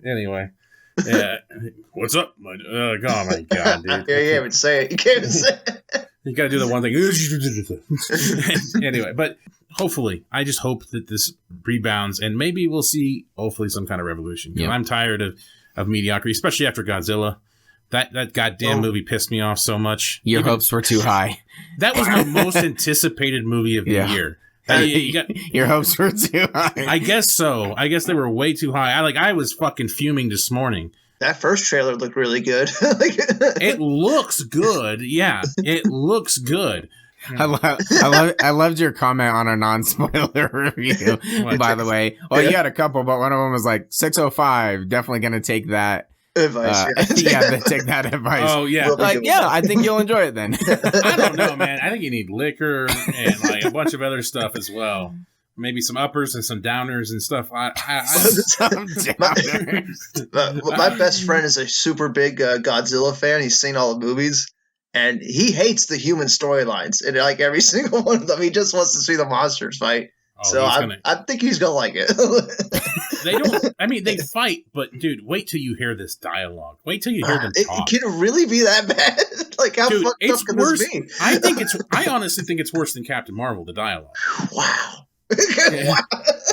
Anyway. Yeah. What's up? Oh, my God, dude. Yeah, you can't even say it. You can't even say it. You got to do the one thing. Anyway, but hopefully, I just hope that this rebounds and maybe we'll see, hopefully, some kind of revolution. Yeah. I'm tired of mediocrity, especially after Godzilla. That goddamn movie pissed me off so much. Your hopes were too high. That was my most anticipated movie of the year. Your hopes were too high. I guess so. I guess they were way too high. I was fucking fuming this morning. That first trailer looked really good. It looks good. Yeah, it looks good. I loved your comment on a non-spoiler review. By the way, you had a couple, but one of them was like 605. Definitely gonna take that advice. Take that advice. Oh yeah, I think you'll enjoy it then. I don't know, man. I think you need liquor and like a bunch of other stuff as well. Maybe some uppers and some downers and stuff. My best friend is a super big Godzilla fan. He's seen all the movies, and he hates the human storylines. And like every single one of them, he just wants to see the monsters fight. Oh, so I think he's gonna like it. They don't. I mean, they fight, but dude, wait till you hear this dialogue. Wait till you hear them talk. Can it really be that bad? Like how fucked up can this be? I honestly think it's worse than Captain Marvel. The dialogue. Wow. Yeah.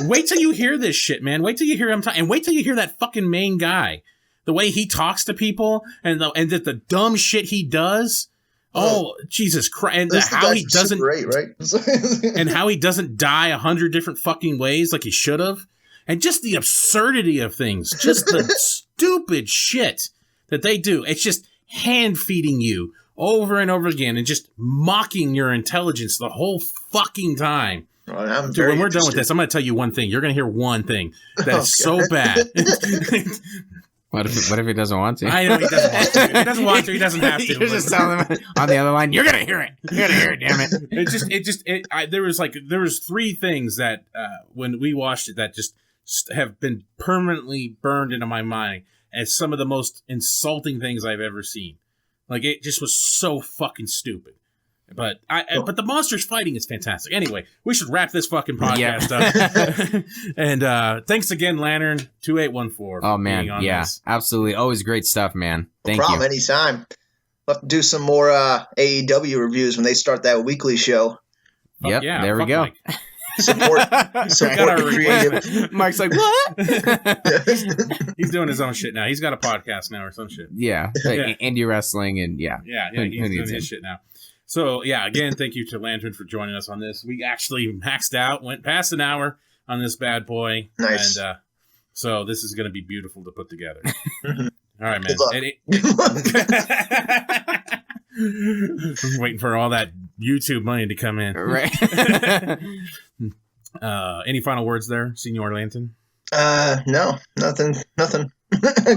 Wait till you hear this shit, man. Wait till you hear him talk, and wait till you hear that fucking main guy. The way he talks to people, and the dumb shit he does. Oh, Jesus Christ! And how he doesn't, great, right? And how he doesn't die 100 different fucking ways like he should have, and just the absurdity of things, just the stupid shit that they do. It's just hand feeding you over and over again, and just mocking your intelligence the whole fucking time. Dude, when we're done with this, I'm going to tell you one thing. You're going to hear one thing that is so bad. What if he doesn't want to? I know he doesn't want to. He doesn't want to. He doesn't have to. You're just telling him on the other line. You're going to hear it. You're going to hear it. Damn it. There was three things that when we watched it that just have been permanently burned into my mind as some of the most insulting things I've ever seen. Like it just was so fucking stupid. But the monsters fighting is fantastic. Anyway, we should wrap this fucking podcast up. And thanks again, Lantern2814. Oh man, yeah, this. Absolutely. Always great stuff, man. Thank no problem, you. Anytime. We'll have to do some more AEW reviews when they start that weekly show. Yep, yeah, there we go. Mike. Support the creative. Mike's like, what? He's doing his own shit now. He's got a podcast now or some shit. Yeah, indie wrestling and yeah, he's doing his shit now. So yeah, again, thank you to Lantern for joining us on this. We actually maxed out, went past an hour on this bad boy. Nice. And so this is going to be beautiful to put together. All right, man. I'm waiting for all that YouTube money to come in. Right. Any final words there, Senor Lantern? No, nothing. Okay.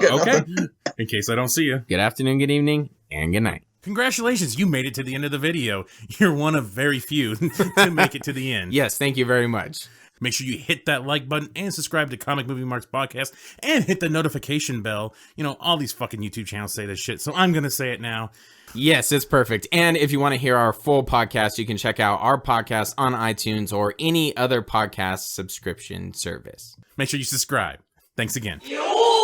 Nothing. In case I don't see you. Good afternoon, good evening, and good night. Congratulations, you made it to the end of the video. You're one of very few to make it to the end. Yes, thank you very much. Make sure you hit that like button and subscribe to Comic Movie Marks Podcast and hit the notification bell. You know, all these fucking YouTube channels say this shit, so I'm going to say it now. Yes, it's perfect. And if you want to hear our full podcast, you can check out our podcast on iTunes or any other podcast subscription service. Make sure you subscribe. Thanks again. Yo!